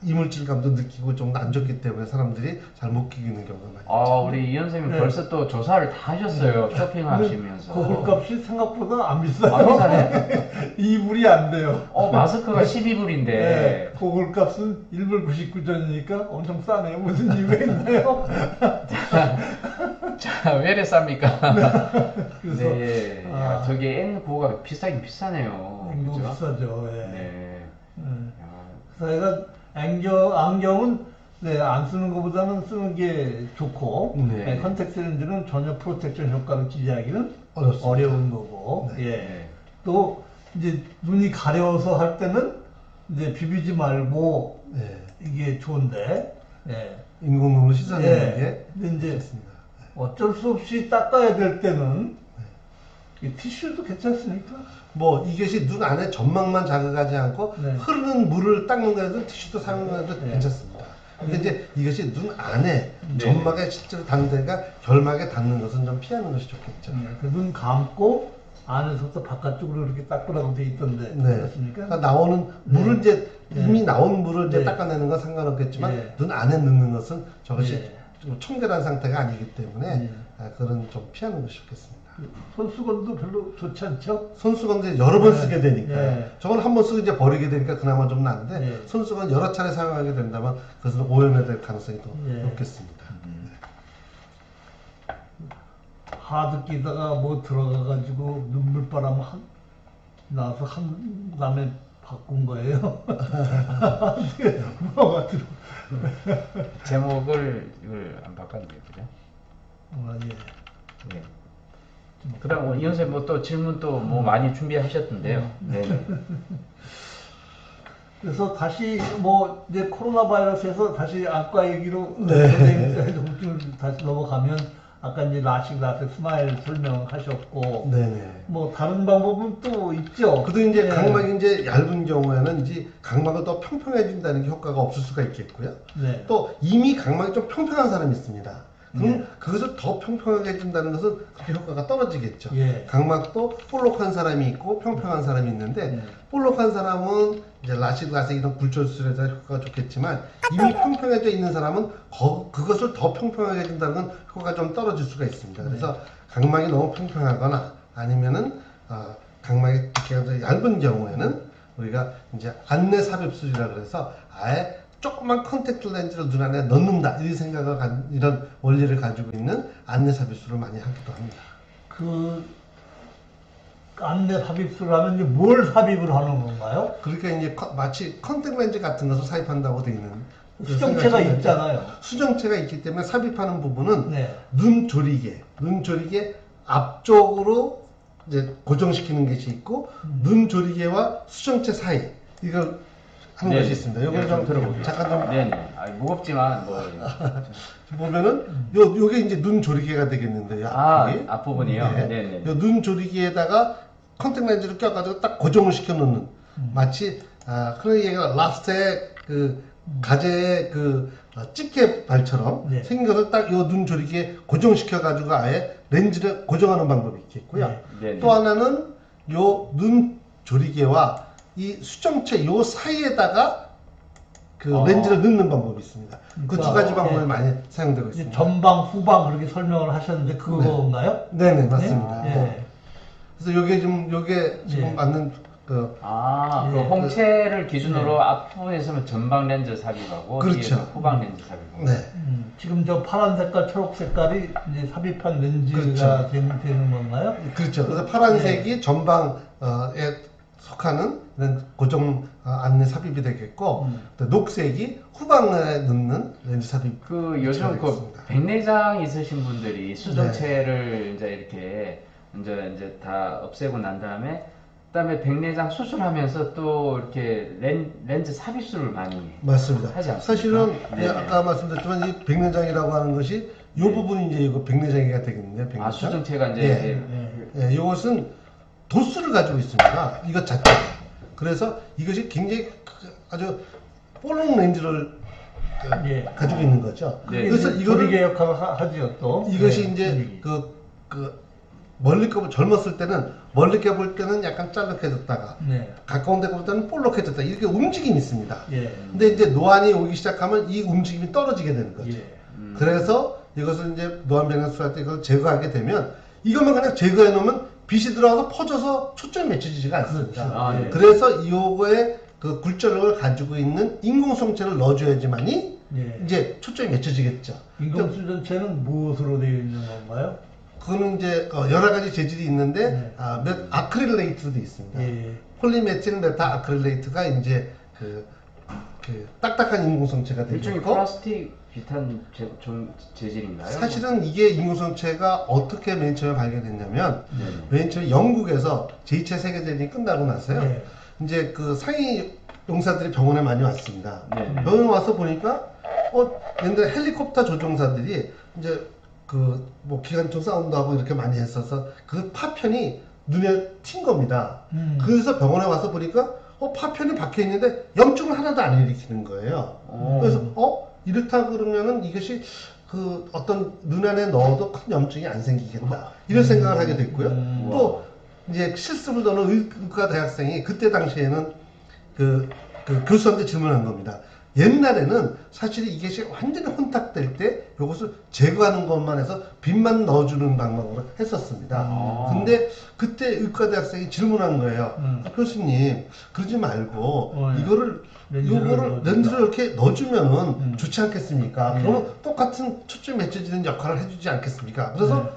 이물질감도 느끼고 좀 안 좋기 때문에 사람들이 잘 못 끼는 경우가 많이 있죠. 우리 이현 선생님 벌써 또 조사를 다 하셨어요. 쇼핑하시면서. 고글값이 생각보다 안 비싸요. 안 비싸네. 2불이 안 돼요. 마스크가 12불인데. 네, 고글값은 1불 99전이니까 엄청 싸네요. 무슨 이유가 있나요? 자, 왜 이래 쌉니까? 그래서 네. 저게 N95가 비싸긴 비싸네요. N95 그죠? 비싸죠. 예. 네. 그래서 안경은 네, 안 쓰는 것보다는 쓰는 게 좋고, 네. 컨택트 렌즈는 전혀 프로텍션 효과를 기대하기는 어렵습니다. 어려운 거고, 네. 예. 또 이제 눈이 가려워서 할 때는 이제 비비지 말고 네. 이게 좋은데, 예. 인공눈으로 씻어내는 게 근데 이제 좋습니다. 어쩔 수 없이 닦아야 될 때는 이 티슈도 괜찮습니까? 뭐 이것이 눈 안에 점막만 자극하지 않고 네. 흐르는 물을 닦는 거에도 티슈도 사용하는 것도 네. 괜찮습니다. 근데 이제 이것이 눈 안에 네. 점막에 실제로 닿는 데가 결막에 닿는 것은 좀 피하는 것이 좋겠죠. 눈 감고 안에서부터 바깥쪽으로 이렇게 닦으라고 돼 있던데 네. 그렇습니까? 그러니까 나오는 물을 이제 네. 이미 나온 물을 이제 네. 닦아내는 건 상관없겠지만 네. 눈 안에 넣는 것은 저것이 네. 좀 청결한 상태가 아니기 때문에 네. 그런 좀 피하는 것이 좋겠습니다. 손수건도 별로 좋지 않죠? 손수건 여러 번 네. 쓰게 되니까요. 네. 저건 한 번 쓰고 이제 버리게 되니까 그나마 좀 나은데 네. 손수건 여러 차례 사용하게 된다면 그것은 오염될 가능성이 더 네. 높겠습니다. 하드 끼다가 뭐 들어가가지고 눈물바람 나서 한 다음에 바꾼 거예요. 뭐가 들어? 제목을 이걸 안 바꿨네요. 그죠? 예. 네. 그럼 이현 선생님 뭐 또 질문 또 뭐 많이 준비하셨던데요. 네. 그래서 다시 뭐 이제 코로나 바이러스에서 다시 안과 얘기로 네. 선생님 다시 넘어가면 아까 이제 라식, 라텍, 스마일 설명하셨고 네네. 뭐 다른 방법은 또 있죠. 그래도 이제 네. 각막이 이제 얇은 경우에는 이제 각막을 더 평평해진다는 게 효과가 없을 수가 있겠고요. 네. 또 이미 각막이 좀 평평한 사람이 있습니다. 그럼 네. 그것을 더 평평하게 해준다는 것은 그렇게 효과가 떨어지겠죠. 예. 각막도 볼록한 사람이 있고 평평한 사람이 있는데 볼록한 사람은 이제 라식 이런 굴절술에 대한 효과가 좋겠지만 이미 평평해져 있는 사람은 그것을 더 평평하게 해준다는 건 효과가 좀 떨어질 수가 있습니다. 그래서 각막이 너무 평평하거나 아니면은 각막이 이렇게 얇은 경우에는 우리가 이제 안내 삽입술이라 그래서 아예 조그만 컨택트 렌즈를 눈 안에 넣는다 이런 생각을 이런 원리를 가지고 있는 안내 삽입술을 많이 하기도 합니다. 그 안내 삽입술을 하면 이제 뭘 삽입을 하는 건가요? 그러니까 이제 마치 컨택트 렌즈 같은 것을 삽입한다고 되어 있는 수정체가 있잖아요. 수정체가 있기 때문에 삽입하는 부분은 네. 눈 조리개 앞쪽으로 이제 고정시키는 것이 있고 눈 조리개와 수정체 사이 이걸 하는 것이 있습니다. 이걸 좀 들어보세요. 잠깐 좀 네네. 무겁지만 뭐 보면은 요게 이제 눈 조리개가 되겠는데요. 앞부분이요. 네. 네네. 요 눈 조리개에다가 컨택 렌즈를 껴가지고 딱 고정을 시켜 놓는 마치 그런 얘기가 랍스터의 그 가재의 그 집게 발처럼 네. 생긴 것을 딱 요 눈 조리개에 고정시켜 가지고 아예 렌즈를 고정하는 방법이 있겠고요. 네. 또 하나는 요 눈 조리개와 이 수정체 요 사이에다가 그 렌즈를 넣는 방법이 있습니다. 그 두 가지 방법이 많이 사용되고 있습니다. 전방, 후방 그렇게 설명을 하셨는데 그건가요? 네네 맞습니다. 네. 그래서 요게 지금 네. 맞는 그 홍채를 기준으로 앞부분에서는 전방 렌즈 삽입하고 그렇죠. 뒤에서 후방 렌즈 삽입하고. 네. 지금 저 파란 색깔, 초록 색깔이 이제 삽입한 렌즈가 그렇죠. 되는 건가요? 그렇죠. 그래서 파란색이 전방에 속하는 이런 고정 안내 삽입이 되겠고, 또 녹색이 후방에 넣는 렌즈 삽입. 그 요즘 그 백내장 있으신 분들이 수정체를 이제 이렇게 이제 다 없애고 난 다음에 그다음에 백내장 수술하면서 또 이렇게 렌즈 삽입술을 많이 맞습니다. 하지 않습니까? 사실은 네네. 아까 말씀드렸지만 이 백내장이라고 하는 것이 이 부분이 이제 이거 백내장이가 되겠는데 백내장. 수정체가 이제 이것은 도수를 가지고 있습니다. 이것 자체가. 그래서 이것이 굉장히 아주 볼록 렌즈를 가지고 있는 거죠. 그래서 이거를 역할을 하죠 또. 이것이 이제 멀리 거 젊었을 때는 멀리 볼 때는 약간 짤룩해졌다가 가까운 데 볼 때는 볼록해졌다. 이렇게 움직임이 있습니다. 근데 이제 노안이 오기 시작하면 이 움직임이 떨어지게 되는 거죠. 그래서 이것을 이제 노안 변형 수술할 때 이걸 제거하게 되면 이것만 그냥 제거해 놓으면 빛이 들어가서 퍼져서 초점이 맺혀지지가 않습니다. 그래서 요거에 그 굴절력을 가지고 있는 인공성체를 넣어줘야지만이 이제 초점이 맺혀지겠죠. 인공수정체는 무엇으로 되어 있는 건가요? 그거는 이제 여러 가지 재질이 있는데 아크릴레이트로 되어 있습니다. 폴리메틸 메타 아크릴레이트가 이제 그 딱딱한 인공성체가 되고 일종의 플라스틱 비슷한 재질인가요? 사실은 이게 인공성체가 어떻게 맨 처음에 발견됐냐면 맨 처음에 영국에서 제2차 세계대전이 끝나고 나서요. 이제 그 상위 용사들이 병원에 많이 왔습니다. 병원에 와서 보니까 옛날에 헬리콥터 조종사들이 이제 뭐 기관총 싸움도 하고 이렇게 많이 했어서 그 파편이 눈에 튄 겁니다. 그래서 병원에 와서 보니까 파편이 박혀 있는데 염증을 하나도 안 일으키는 거예요. 그래서 이렇다 그러면은 이것이 그 어떤 눈 안에 넣어도 큰 염증이 안 생기겠다 이런 생각을 하게 됐고요. 또 이제 실습을 넣는 의과 대학생이 그때 당시에는 그 교수한테 질문한 겁니다. 옛날에는 사실 이것이 완전히 혼탁될 때 이것을 제거하는 것만 해서 빛만 넣어주는 방법으로 했었습니다. 근데 그때 의과대학생이 질문한 거예요. 교수님 그러지 말고 요거를 렌즈를 이렇게 넣어주면은 좋지 않겠습니까? 그러면 똑같은 초점이 맺혀지는 역할을 해주지 않겠습니까? 그래서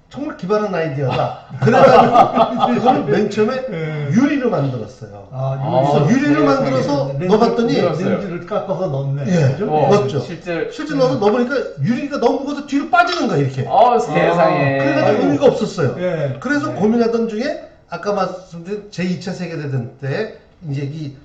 정말 기발한 아이디어다. 그래가지고 이거를 맨 처음에 유리로 만들었어요. 그래서 유리로 만들어서 넣어봤더니 렌즈를 깎아서 넣네. 넣었죠. 실제 넣어서 넣어보니까 유리가 너무 무거워서 뒤로 빠지는 거야 이렇게. 세상에. 그래가지고 의미가 없었어요. 그래서 고민하던 중에 아까 말씀드린 제2차 세계대전 때 이제 이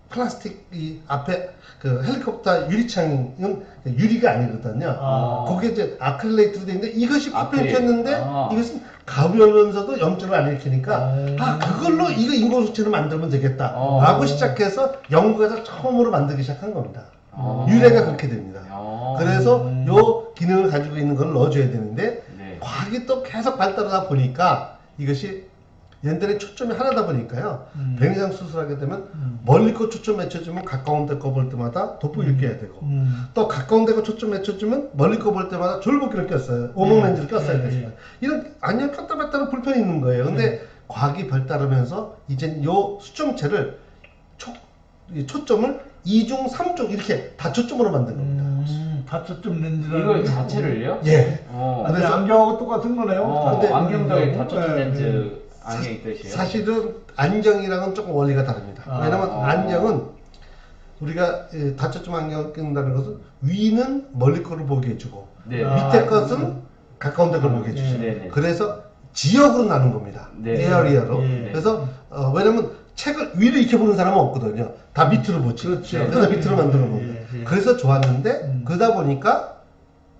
플라스틱 이 앞에 그 헬리콥터 유리창은 유리가 아니거든요. 거기에 이제 아크릴레이트로 되어 있는데 이것이 파편이었는데 이것은 가벼우면서도 염증을 안 일으키니까 그걸로 이거 인공수치를 만들면 되겠다 라고 시작해서 영국에서 처음으로 만들기 시작한 겁니다. 유래가 그렇게 됩니다. 그래서 요 기능을 가지고 있는 걸 넣어줘야 되는데 과학이 또 계속 발달하다 보니까 이것이 옛날에 초점이 하나다 보니까요. 백내장 수술하게 되면 멀리 거 초점 맞춰주면 가까운 데 거 볼 때마다 돋보기를 껴야 되고 또 가까운 데 거 초점 맞춰주면 멀리 거 볼 때마다 졸보기를 꼈어요. 오목 렌즈를 꼈어야 되지만 이런 아니면 꼈다 뺐다는 불편이 있는 거예요. 근데 과학이 발달하면서 이제 요 수정체를 초점을 2중, 3중 이렇게 다초점으로 만든 겁니다. 다초점 렌즈라는 이거 자체를요? 그래서 안경하고 똑같은 거네요. 근데 안경도 다초점 렌즈 안경이 뜻이에요? 사실은 안경이랑은 조금 원리가 다릅니다. 왜냐면 안경은 우리가 다초점 안경을 낀다는 것은 위는 멀리 거를 보게 해주고 밑에 것은 가까운 데를 보게 해주죠. 그래서 지역으로 나눈 겁니다. 에어리어로. 그래서 왜냐면 책을 위로 이렇게 보는 사람은 없거든요. 다 밑으로 보지. 그래서 밑으로 만드는 겁니다. 그래서 좋았는데 그러다 보니까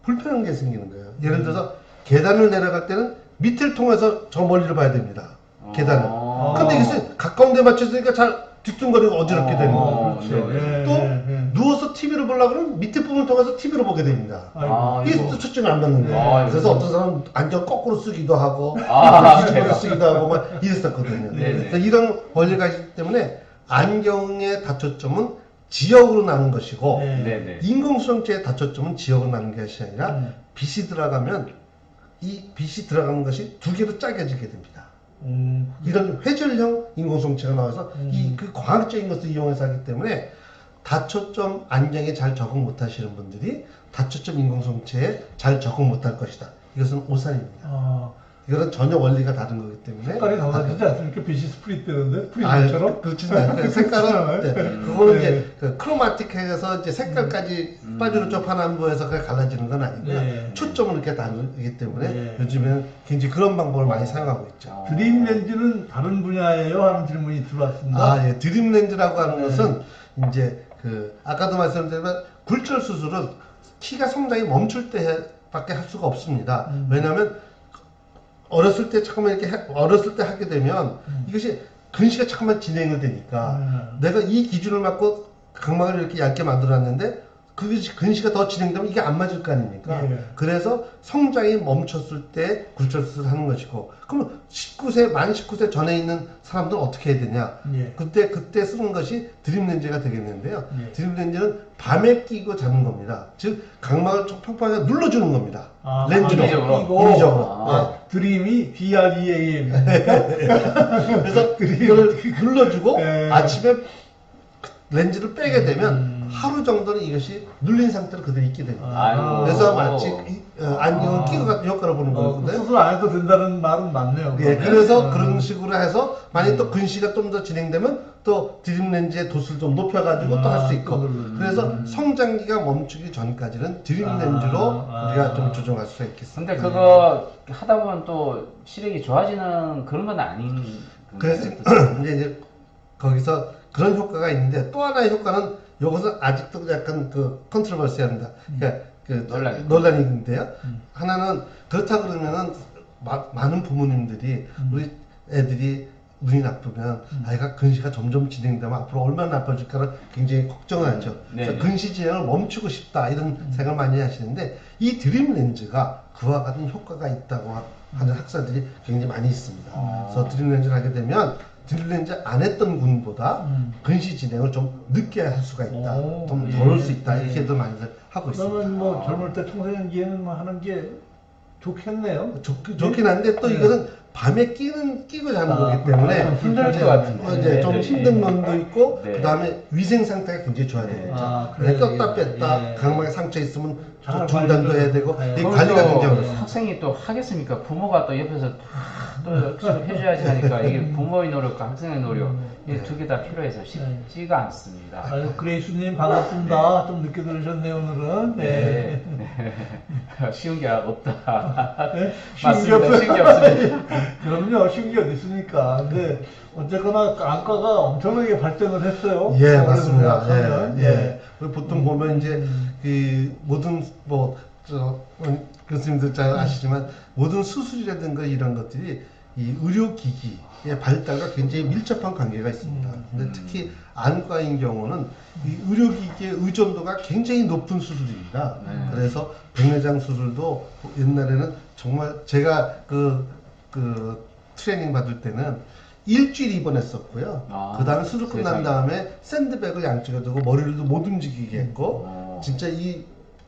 불편한 게 생기는 거예요. 예를 들어서 계단을 내려갈 때는 밑을 통해서 저 멀리를 봐야 됩니다. 계단을. 근데 이것은 가까운 데 맞췄으니까 잘 뒤뚱거리고 어지럽게 되는 거예요. 또 누워서 TV를 보려고 하면 밑에 부분을 통해서 TV를 보게 됩니다. 이게 또 초점이 안 맞는 거예요. 그래서 어떤 사람은 안경 거꾸로 쓰기도 하고 뒤집어 쓰기도 하고 막 이랬었거든요. 그래서 이런 원리가 있기 때문에 안경의 다초점은 지역으로 나는 것이고 인공수정체의 다초점은 지역으로 나는 것이 아니라 빛이 들어가면 이 빛이 들어가는 것이 두 개로 짜겨지게 됩니다. 이런 회절형 인공성체가 나와서 그 과학적인 것을 이용해서 하기 때문에 다초점 안정에 잘 적응 못하시는 분들이 다초점 인공성체에 잘 적응 못할 것이다. 이것은 오산입니다. 이거는 전혀 원리가 다른 거기 때문에 색깔이 달라지지 않습니까? 빛이 스프릿 되는데 프리즘처럼? 그렇지는 않고요. 색깔은 네. 그거는 이제 그 크로마틱해서 이제 색깔까지 빠지로 접한안부에서 그게 갈라지는 건 아니고요. 초점을 이렇게 다르기 때문에 요즘에는 굉장히 그런 방법을 많이 사용하고 있죠. 드림 렌즈는 다른 분야예요? 하는 질문이 들어왔습니다. 예. 드림 렌즈라고 하는 것은 이제 그 아까도 말씀드렸지만 굴절 수술은 키가 성장이 멈출 때밖에 할 수가 없습니다. 왜냐하면 어렸을 때 잠깐만 이렇게 어렸을 때 하게 되면 이것이 근시가 잠깐만 진행을 되니까 내가 이 기준을 맞고 각막을 이렇게 얇게 만들어놨는데 그것이 근시가 더 진행되면 이게 안 맞을 거 아닙니까? 그래서 성장이 멈췄을 때 굴절 수술을 하는 것이고, 그럼 19세 만 19세 전에 있는 사람들은 어떻게 해야 되냐? 그때 쓰는 것이 드림 렌즈가 되겠는데요. 드림 렌즈는 밤에 끼고 자는 겁니다. 즉 각막을 좀 평평하게 눌러주는 겁니다. 렌즈로 임의적으로. 드림이 DREAM. 그래서 이걸 눌러주고 아침에 렌즈를 빼게 되면 하루 정도는 이것이 눌린 상태로 그대로 있게 됩니다. 그래서 마치 안경을 끼고 같은 효과를 보는 거거든요. 수술 안 해도 된다는 말은 맞네요. 예, 그래서 그런 식으로 해서 만약 또 근시가 좀 더 진행되면 또 드림 렌즈의 도수를 좀 높여가지고 또 할 수 있고, 그래서 성장기가 멈추기 전까지는 드림 렌즈로 우리가 좀 조정할 수가 있겠습니다. 근데 그거 하다 보면 또 시력이 좋아지는 그런 건 아닌. 그래서 이제 거기서 그런 효과가 있는데 또 하나의 효과는 이것은 아직도 약간 그 컨트로버시합니다. 그러니까 그 논란이 있는데요. 하나는 그렇다 그러면은 많은 부모님들이 우리 애들이 눈이 나쁘면 아이가 근시가 점점 진행되면 앞으로 얼마나 나빠질까를 굉장히 걱정하죠. 그래서 근시 진행을 멈추고 싶다 이런 생각을 많이 하시는데 이 드림 렌즈가 그와 같은 효과가 있다고 하는 학사들이 굉장히 많이 있습니다. 그래서 드림 렌즈를 하게 되면 드림 렌즈 안 했던 분보다 근시 진행을 좀 늦게 할 수가 있다, 좀 덜 올 수 있다 이렇게들 많이들 하고 있습니다. 그러면 뭐 젊을 때 청소년기에는 뭐 하는 게 좋겠네요. 좋긴 한데 또 이것은 밤에 끼고 자는 거기 때문에 힘들 것 같은데. 이제 좀 힘든 면도 있고 그 다음에 위생 상태가 굉장히 좋아야 되겠죠. 꼈다 뺐다 각막에 상처 있으면 중단도 해야 되고 이 관리가 굉장히 어렵습니다. 학생이 또 하겠습니까? 부모가 또 옆에서 또 해줘야지 하니까 이게 부모의 노력과 학생의 노력 이 두 개 다 필요해서 쉽지가 않습니다. 아유, 그레이스님 반갑습니다. 좀 늦게 들으셨네요 오늘은. 네. 쉬운 게 없다. 네? 맞습니다. 쉬운 게 없습니다. 그럼요, 쉬운 게 어디 있습니까? 근데 어쨌거나 안과가 엄청나게 발전을 했어요. 예, 맞습니다. 예. 보통 보면 이제 그 모든 교수님들 잘 아시지만 모든 수술이라든가 이런 것들이 이 의료기기의 발달과 굉장히 밀접한 관계가 있습니다. 근데 특히 안과인 경우는 이 의료기기의 의존도가 굉장히 높은 수술입니다. 그래서 백내장 수술도 옛날에는 정말 제가 그 트레이닝 받을 때는 일주일 입원했었고요. 그 다음에 수술 끝난 다음에 샌드백을 양쪽에 두고 머리를 못 움직이게 했고, 진짜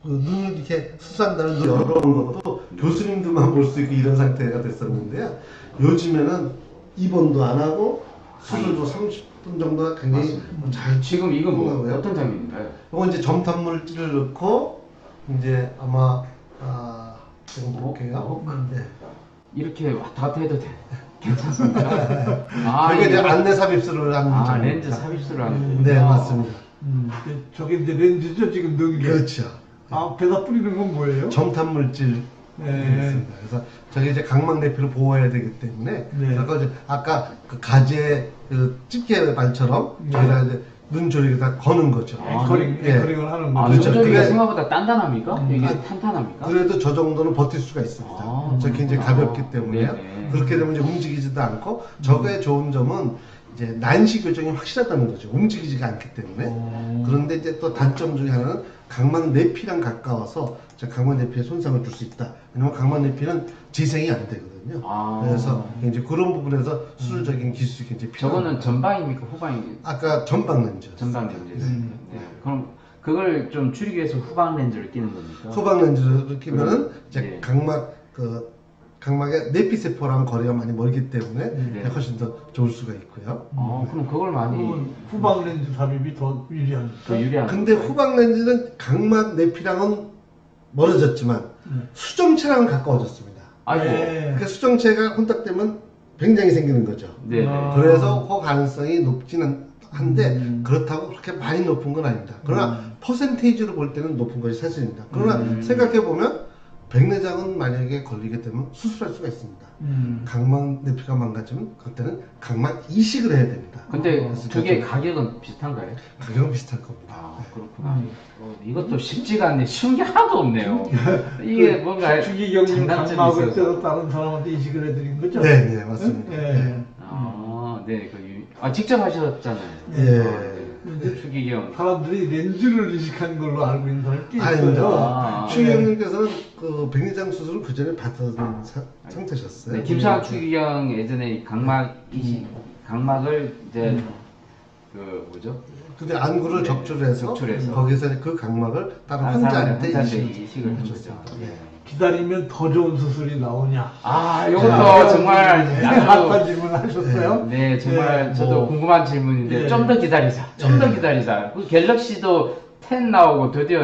눈을 이렇게 수산다는 눈을 열어놓은 것도 교수님들만 볼 수 있고 이런 상태가 됐었는데요. 요즘에는 입원도 안 하고 수술도 30분 정도가 굉장히 잘 지금 이거 뭐 어떤 장면인가요? 이거 이제 점탄물질을 넣고 이제 아마 지금 볼게요. 네. 이렇게 왔다 갔다 해도 돼. 괜찮습니다. 그게 이제 안내 삽입술을 하는 렌즈 삽입술을 하는. 네, 맞습니다. 저게 이제 렌즈죠 지금 넣은 게. 그렇죠. 앞에다 뿌리는 건 뭐예요? 점탄물질. 있습니다. 그래서 저게 이제 각막 내피를 보호해야 되기 때문에 그래서 이제 아까 그 가재 그 집게 발처럼 저희가 이제 눈 조리를 다 거는 거죠. 앵커링을 하는 거죠. 눈 조리가 생각보다 단단합니까? 이게 탄탄합니까? 그래도 저 정도는 버틸 수가 있습니다. 저 굉장히 가볍기 때문에요. 그렇게 되면 이제 움직이지도 않고 저거의 좋은 점은 이제 난시 교정이 확실하다는 거죠. 움직이지가 않기 때문에. 그런데 이제 또 단점 중에 하나는 각막 내피랑 가까워서 각막 내피에 손상을 줄 수 있다. 왜냐면 각막 내피는 재생이 안 되거든요. 그래서 이제 그런 부분에서 수술적인 기술이 굉장히 필요합니다. 저거는 전방입니까? 후방입니까? 아까 전방 렌즈. 전방 렌즈. 그럼 그걸 좀 줄이기 위해서 후방 렌즈를 끼는 겁니까? 후방 렌즈를 끼면은 이제 각막 각막의 내피세포랑 거리가 많이 멀기 때문에 훨씬 더 좋을 수가 있고요. 그럼 그걸 많이 후방 렌즈 삽입이 더 유리한. 더 유리한. 근데 후방 렌즈는 각막 내피랑은 멀어졌지만 수정체랑은 가까워졌습니다. 아이고. 그 수정체가 혼탁되면 굉장히 생기는 거죠. 네. 그래서 그 가능성이 높지는 한데 그렇다고 그렇게 많이 높은 건 아닙니다. 그러나 퍼센테이지로 볼 때는 높은 것이 사실입니다. 그러나 생각해 보면 백내장은 만약에 걸리게 되면 수술할 수가 있습니다. 각막 내피가 망가지면 그때는 각막 이식을 해야 됩니다. 근데 두 개 가격은 비슷한가요? 가격은 비슷할 겁니다. 아, 그렇구나. 이것도 쉽지가 않네. 쉬운 게 하나도 없네요. 이게 뭔가 주기경님 장단점이 각막을 있어서. 떼서 다른 사람한테 이식을 해드린 거죠? 네, 네, 맞습니다. 네. 네. 직접 하셨잖아요. 예. 추기경. 사람들이 렌즈를 이식한 걸로 알고 있는 사람이 꽤 아닙니다. 있어요. 추기경님께서는 그 백내장 수술을 그 전에 받은 상태셨어요. 네, 김상환 추기경 예전에 각막을 이제 그 뭐죠? 근데 안구를 적출해서 거기서 그 각막을 다른 환자한테 이식을 해줬죠. 기다리면 더 좋은 수술이 나오냐? 이것도 정말 핫한 질문 하셨어요? 네, 정말 저도 궁금한 질문인데 좀 더 기다리자. 좀 더 기다리자. 그 갤럭시도 10 나오고 드디어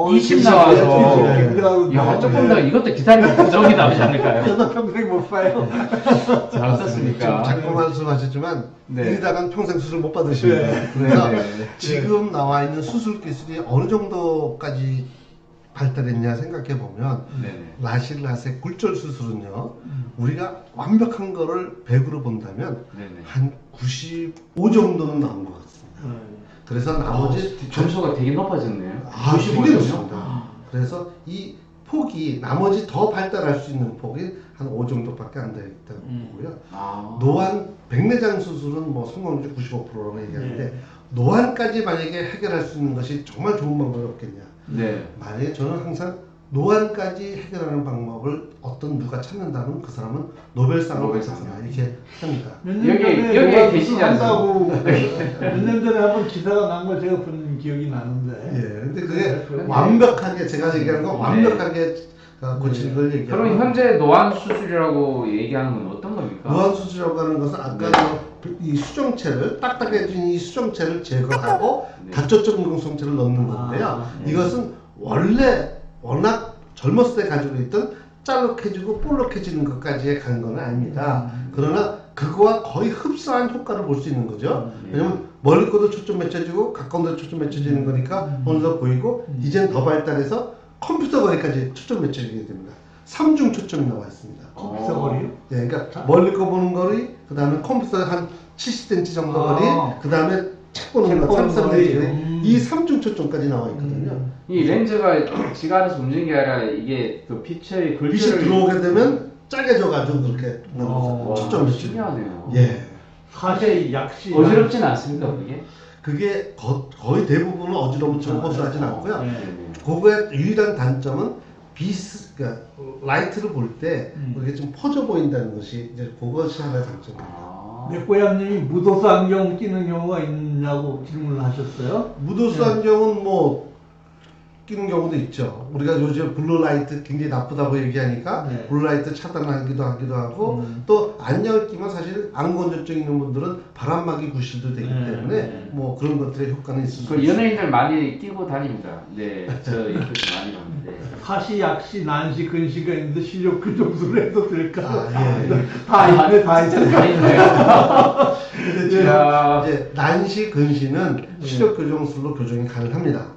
20 나와서 야, 조금 더 이것도 기다리면 더 좋은 게 나오지 않을까요? 저도 평생 못 봐요. 잘 어떻습니까? 자꾸 말씀하셨지만 네. 이러다간 평생 수술 못 받으십니다. 그래서 네. 지금 나와 있는 수술 기술이 어느 정도까지 발달했냐 생각해 보면 라식 라섹 굴절 수술은요 우리가 완벽한 거를 100으로 본다면 한 95 정도는 나온 것 같습니다. 그래서 나머지 점수가 되게 높아졌네요. 95 좋습니다. 그래서 이 폭이 나머지 더 발달할 수 있는 폭이 한 5 정도밖에 안 되겠다고 보고요. 노안 백내장 수술은 뭐 성공률이 95%라고 얘기하는데 노안까지 만약에 해결할 수 있는 것이 정말 좋은 방법이 없겠냐. 만약에 저는 항상 노안까지 해결하는 방법을 어떤 누가 찾는다면 그 사람은 노벨상을 받았다 이렇게 합니다. 여기 계시지 않습니까? 몇 년 전에 한번 기사가 난 걸 제가 본 기억이 나는데. 근데 그게 완벽하게 제가 얘기하는 건 완벽하게 고치는 걸 얘기하는. 그럼 현재 노안 수술이라고 얘기하는 건 어떤 겁니까? 노안 수술이라고 하는 것은 아까 이 수정체를 딱딱해진 이 수정체를 제거하고 다초적 인공성체를 넣는 건데요. 이것은 원래 워낙 젊었을 때 가지고 있던 짤록해지고 볼록해지는 것까지 간 건 아닙니다. 그러나 그거와 거의 흡사한 효과를 볼 수 있는 거죠. 왜냐면 멀리 것도 초점 맺혀지고 가까운 데도 초점 맺혀지는 거니까 어느덧 보이고 이제는 더 발달해서 컴퓨터 거리까지 초점 맺혀지게 됩니다. 3중 초점이 나와 있습니다. 컴퓨터 거리요? 네, 그러니까 멀리 거 보는 거리, 그 다음에 컴퓨터 한 70cm 정도 거리, 그 다음에 책 보는 거 33cm 거리, 이 3중 초점까지 나와 있거든요. 이 렌즈가 지가 알아서 움직이는 게 아니라 이게 그 빛의 글자를 빛이 들어오게 되면 짜게져가지고 그렇게 초점 맺히죠. 신기하네요. 사실 약시 어지럽진 않습니까 그게? 그게 거의 대부분은 어지러움처럼 호소하진 않고요. 그거의 유일한 단점은 그러니까 라이트를 볼 때 그게 좀 퍼져 보인다는 것이 이제 그것이 하나의 장점입니다. 맥고양님이 무도수 안경 끼는 경우가 있냐고 질문을 하셨어요. 무도수 안경은 뭐 끼는 경우도 있죠. 우리가 요즘 블루라이트 굉장히 나쁘다고 얘기하니까 블루라이트 차단하기도 하기도 하고 또 안경을 끼면 사실 안건조증 있는 분들은 바람막이 구실도 되기 때문에 뭐 그런 것들의 효과는 있을 수 있습니다. 연예인들 많이 끼고 다닙니다. 네, 저 유튜브 많이 봤는데. 사시, 약시, 난시, 근시가 있는데 시력 교정술을 해도 될까? 다 있네. 이제 난시, 근시는 시력 교정술로 교정이 가능합니다.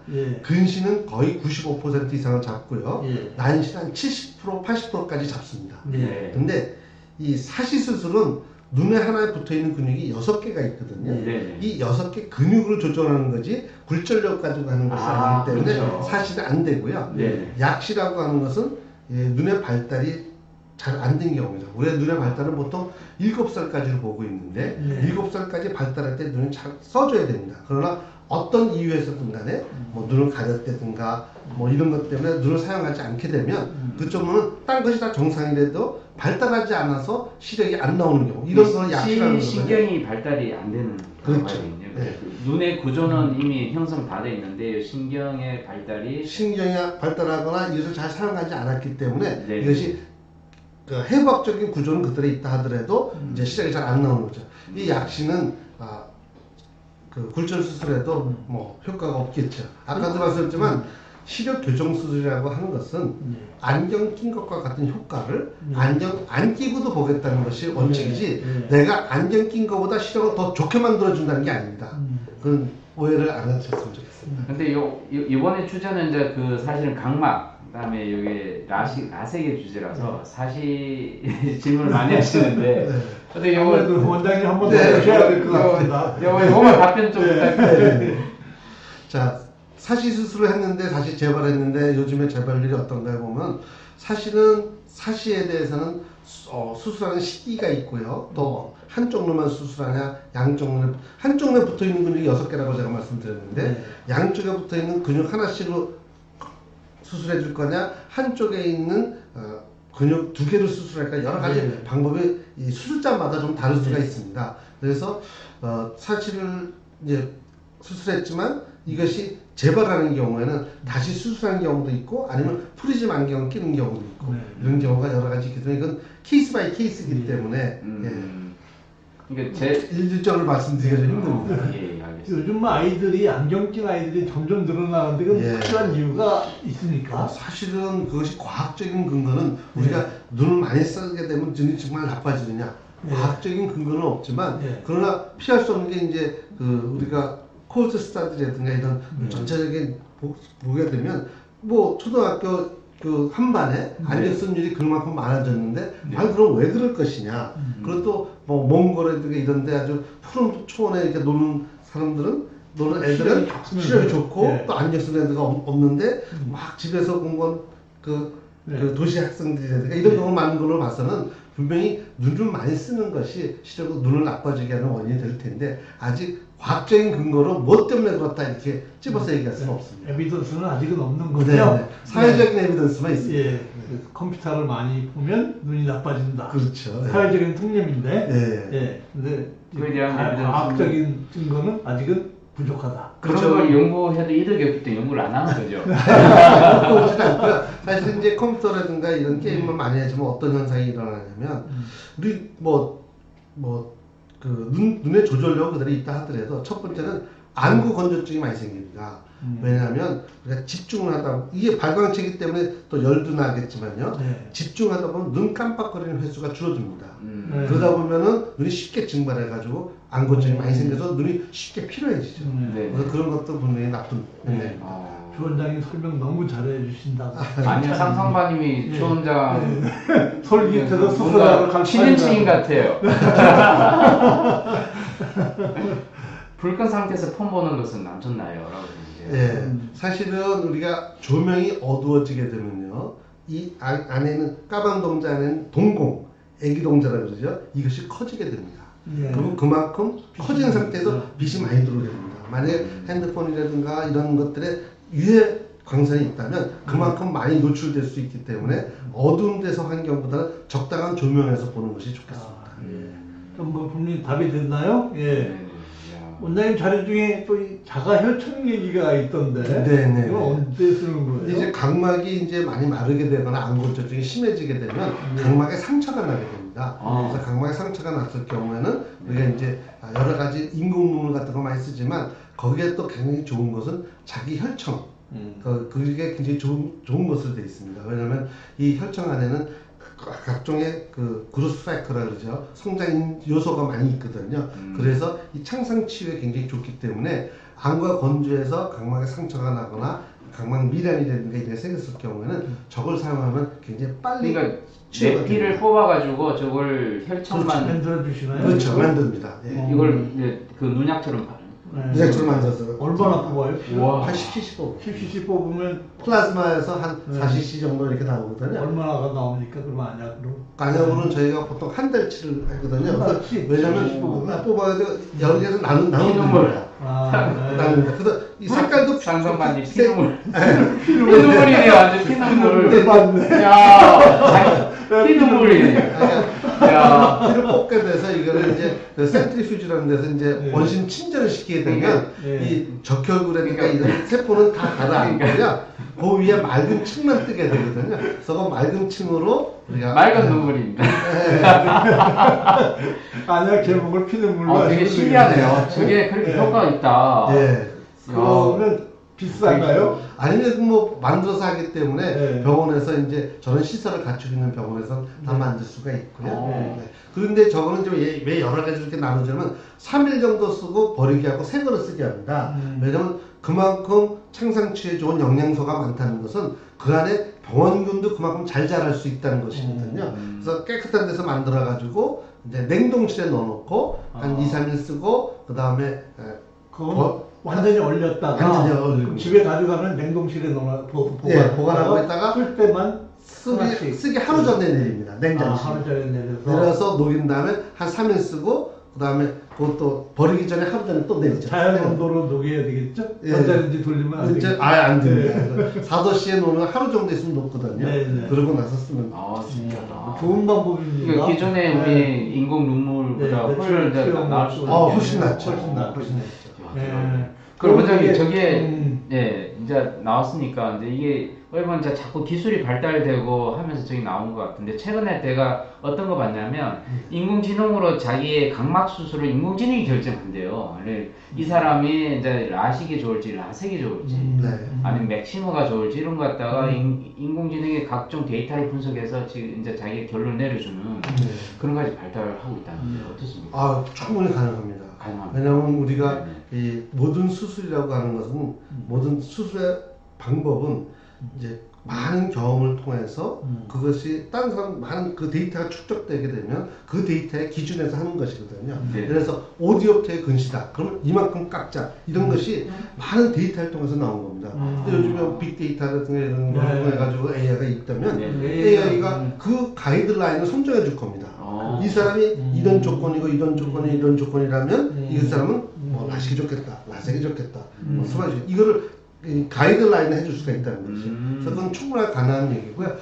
근시는 거의 95% 이상을 잡고요. 난시는 한 70%, 80%까지 잡습니다. 근데 이 사시 수술은 눈에 하나에 붙어있는 근육이 6개가 있거든요. 이 6개 근육으로 조절하는 거지 굴절력 가지고 하는 것이 아니기 때문에 그렇죠. 사실은 안 되고요. 약시라고 하는 것은 눈의 발달이 잘 안 된 경우입니다. 우리의 눈의 발달은 보통 7살까지를 보고 있는데 7살까지 발달할 때 눈을 잘 써줘야 됩니다. 그러나 어떤 이유에서든 간에 뭐 눈을 가렸다든가 뭐 이런 것 때문에 눈을 사용하지 않게 되면 그쪽은 딴 것이 다 정상이라도 발달하지 않아서 시력이 안 나오는 경우 이런 거는 약시라는 거예요. 신경이 발달이 안 되는 그렇죠. 눈의 구조는 이미 형성 다 돼 있는데 신경의 발달이 신경이 발달하거나 이것을 잘 사용하지 않았기 때문에 이것이 그 해부학적인 구조는 그대로 있다 하더라도 이제 시력이 잘 안 나오는 거죠. 이 약시는 그 굴절 수술에도 뭐 효과가 없겠죠. 아까도 말씀드렸지만 시력 교정 수술이라고 하는 것은 안경 낀 것과 같은 효과를 안경 안 끼고도 보겠다는 것이 원칙이지 내가 안경 낀 것보다 시력을 더 좋게 만들어준다는 게 아닙니다. 그건 오해를 안 하셨으면 좋겠습니다. 근데 이번에 주제는 이제 그 사실은 각막, 그다음에 여기 라섹의 주제라서 사실 질문을 많이 하시는데 근데 아무래도 원장님 한 번 더 네. 하셔야 될 것 같습니다. 이거만 답변 좀 부탁드립니다. 자, 사시 수술을 했는데 다시 재발했는데 요즘에 재발률이 어떤가 보면 사실은 사시에 대해서는 수술하는 시기가 있고요. 또 한쪽 눈만 수술하냐, 양쪽 눈에 한쪽 눈에 붙어 있는 근육이 6개라고 제가 말씀드렸는데 양쪽에 붙어 있는 근육 하나씩으로 수술해 줄 거냐, 한쪽에 있는 근육 2개를 수술할까, 여러 가지 방법이 이 수술자마다 좀 다를 수가 있습니다. 그래서 사시를 이제 수술했지만 이것이 재발하는 경우에는 다시 수술하는 경우도 있고 아니면 프리즘 안경을 끼는 경우도 있고 이런 경우가 여러 가지 있기 때문에 이건 케이스 바이 케이스이기 때문에 그러니까 일률적으로 말씀드리기가 좀 힘듭니다. 요즘 아이들이 안경 낀 아이들이 점점 늘어나는데 그 특별한 이유가 있습니까? 사실은 그것이 과학적인 근거는 우리가 눈을 많이 쓰게 되면 눈이 정말 나빠지느냐 과학적인 근거는 없지만 그러나 피할 수 없는 게 이제 그 우리가 콜드 스타드라든가 이런 전체적인 보게 되면 뭐 초등학교 그 한반에 안경 쓴 일이 그만큼 많아졌는데 그럼 왜 그럴 것이냐. 그리고 또 뭐 몽골이라든가 이런데 아주 푸른 초원에 이렇게 노는 사람들은 노는 애들은 시력이 좋고 또 안경 쓴 애들가 없는데 막 집에서 공부한 그 도시 학생들이라든가 이런 경우 많은 걸로 봐서는 분명히 눈을 많이 쓰는 것이 시력으로 눈을 나빠지게 하는 원인이 될 텐데 아직 과학적인 근거로 뭐 때문에 그렇다 이렇게 찝어서 얘기할 수는 없습니다. 에비던스는 아직은 없는 거죠. 네. 사회적인 에비던스만 있습니다. 컴퓨터를 많이 보면 눈이 나빠진다. 그렇죠. 사회적인 통념인데, 근데 과학적인 증거는 아직은 부족하다. 그런 걸 연구해도 이득이 없기 때문에 연구를 안 하는 거죠. 그렇지는 않고요. 사실 이제 컴퓨터라든가 이런 게임만 많이 하지만 어떤 현상이 일어나냐면 우리 눈의 조절력 그대로 있다 하더라도 첫 번째는 안구 건조증이 많이 생깁니다. 왜냐하면 우리가 집중을 하다 이게 발광체이기 때문에 또 열도 나겠지만요. 집중하다 보면 눈 깜빡거리는 횟수가 줄어듭니다. 그러다 보면은 눈이 쉽게 증발해가지고 안구증이 많이 생겨서 눈이 쉽게 피로해지죠. 그래서 그런 것도 분명히 나쁜 면입니다. 주 원장님 설명 너무 잘해 주신다고. 아니요, 상성바님이 주 원장 솔깃해서 수술하러 갈 친인칭인 같아요. 불 끈 상태에서 폰 보는 것은 안 좋나요? 라고 사실은 우리가 조명이 어두워지게 되면요, 이 안에는 까만 동자 안에는 동공, 애기 동자라고 그러죠. 이것이 커지게 됩니다. 그리고 그만큼 커진 상태에서 빛이 많이 들어오게 됩니다. 만약에 핸드폰이라든가 이런 것들에 유해 광선이 있다면 그만큼 많이 노출될 수 있기 때문에 어두운 데서 환경보다는 적당한 조명에서 보는 것이 좋겠습니다. 좀 뭐 분명히 답이 됐나요? 원장님 자료 중에 또 자가혈청 얘기가 있던데. 이건 언제 쓰는 거예요? 이제 각막이 이제 많이 마르게 되거나 안골절증이 심해지게 되면 각막에 상처가 나게 됩니다. 그래서 각막에 상처가 났을 경우에는 우리가 이제 여러 가지 인공눈물 같은 거 많이 쓰지만 거기에 또 굉장히 좋은 것은 자기 혈청. 그게 굉장히 좋은 것으로 되어 있습니다. 왜냐하면 이 혈청 안에는 각종의 그 그로스 팩터라 그러죠. 성장 요소가 많이 있거든요. 그래서 이 창상 치유에 굉장히 좋기 때문에 안과 건조해서 각막에 상처가 나거나 각막 미량이라든가 이런 게 생겼을 경우에는 저걸 사용하면 굉장히 빨리 그러니까 내피를 뽑아가지고 저걸 혈청만 만들어 주시나요? 그렇죠, 만듭니다. 이걸 이제 그 눈약처럼 눈약처럼 만들어서 얼마나 뽑아요? 한 10cc 뽑아요. 10cc 뽑으면 플라즈마에서 한 4cc 정도 이렇게 나오거든요. 얼마나가 나옵니까? 그러면 안약으로? 안약으로는 저희가 보통 한 달치를 하거든요. 왜냐면 뽑아가지고 여러 개에서 나누는 거예요. 나눕니다. 그래서 이 색깔도 상상만이 피눈물. 피눈물이네, 완전 피눈물. 야, 피눈물이네. 피를 뽑게 돼서 이거를 이제 그 센트리퓨지라는 데서 이제 원심 침전을 시키게 되면 이 적혈구라든가 이런 세포는 다 가라앉고요. 그 위에 맑은 층만 뜨게 되거든요. 그래서 그 맑은 층으로 우리가 맑은 눈물입니다. 아니야, 계곡을 피는 물로. 되게 신기하네요. 저게 그렇게 효과가 있다. 예. 그러면 비싼가요? 아니면 뭐 만들어서 하기 때문에 병원에서 이제 저런 시설을 갖추고 있는 병원에서 다 만들 수가 있고요. 네. 그런데 저거는 이제 왜 여러 가지 이렇게 나누자면 3일 정도 쓰고 버리게 하고 새 거를 쓰게 합니다. 왜냐면 그만큼 창상추에 좋은 영양소가 많다는 것은 그 안에 병원균도 그만큼 잘 자랄 수 있다는 것이거든요. 그래서 깨끗한 데서 만들어 가지고 이제 냉동실에 넣어놓고 한 2, 3일 쓰고 그 다음에 완전히 얼렸다가 완전히 얼리고 집에 가져가면 냉동실에 넣어 보관하고 있다가 쓸 때만 쓰기 하루 전에 내립니다. 냉장실. 하루 전에 내려서 녹인 다음에 한 3일 쓰고 그 다음에 그것도 버리기 전에 하루 전에 또 내리죠. 자연 온도로 녹여야 되겠죠? 전자레인지 돌리면 안 되겠죠? 안 됩니다. 4도씨에 놓으면 하루 정도 있으면 녹거든요. 그러고 나서 쓰면 신기하다. 좋은 방법입니다. 그러니까 기존에 우리 인공 눈물보다 훨씬 나을 수 있는 훨씬 낫죠. 그럼 원장님 저게 이제 나왔으니까 이제 이게 얼마나 이제 자꾸 기술이 발달되고 하면서 저기 나온 것 같은데 최근에 내가 어떤 거 봤냐면 인공지능으로 자기의 각막 수술을 인공지능이 결정한대요. 이 사람이 이제 라식이 좋을지 라섹이 좋을지 아니면 맥시머가 좋을지 이런 거 갖다가 인공지능의 각종 데이터를 분석해서 지금 이제 자기의 결론을 내려주는 그런 까지 발달하고 있다는데 어떻습니까? 충분히 가능합니다. 왜냐하면 우리가 이 모든 수술이라고 하는 것은 모든 수술의 방법은 이제 많은 경험을 통해서 그것이 다른 사람 많은 그 데이터가 축적되게 되면 그 데이터의 기준에서 하는 것이거든요. 그래서 오디오프트의 근시다. 그러면 이만큼 깎자. 이런 것이 많은 데이터를 통해서 나온 겁니다. 근데 요즘에 빅데이터라든가 이런 걸 해가지고 AI가 있다면 AI가 그 가이드라인을 선정해 줄 겁니다. 이 사람이 이런 조건이고 이런 조건이 이런 조건이라면 이 사람은 뭐 라식이 좋겠다, 라섹이 좋겠다, 뭐 수반이 이거를 가이드라인을 해줄 수가 있다는 거죠. 그래서 그건 충분히 가능한 얘기고요.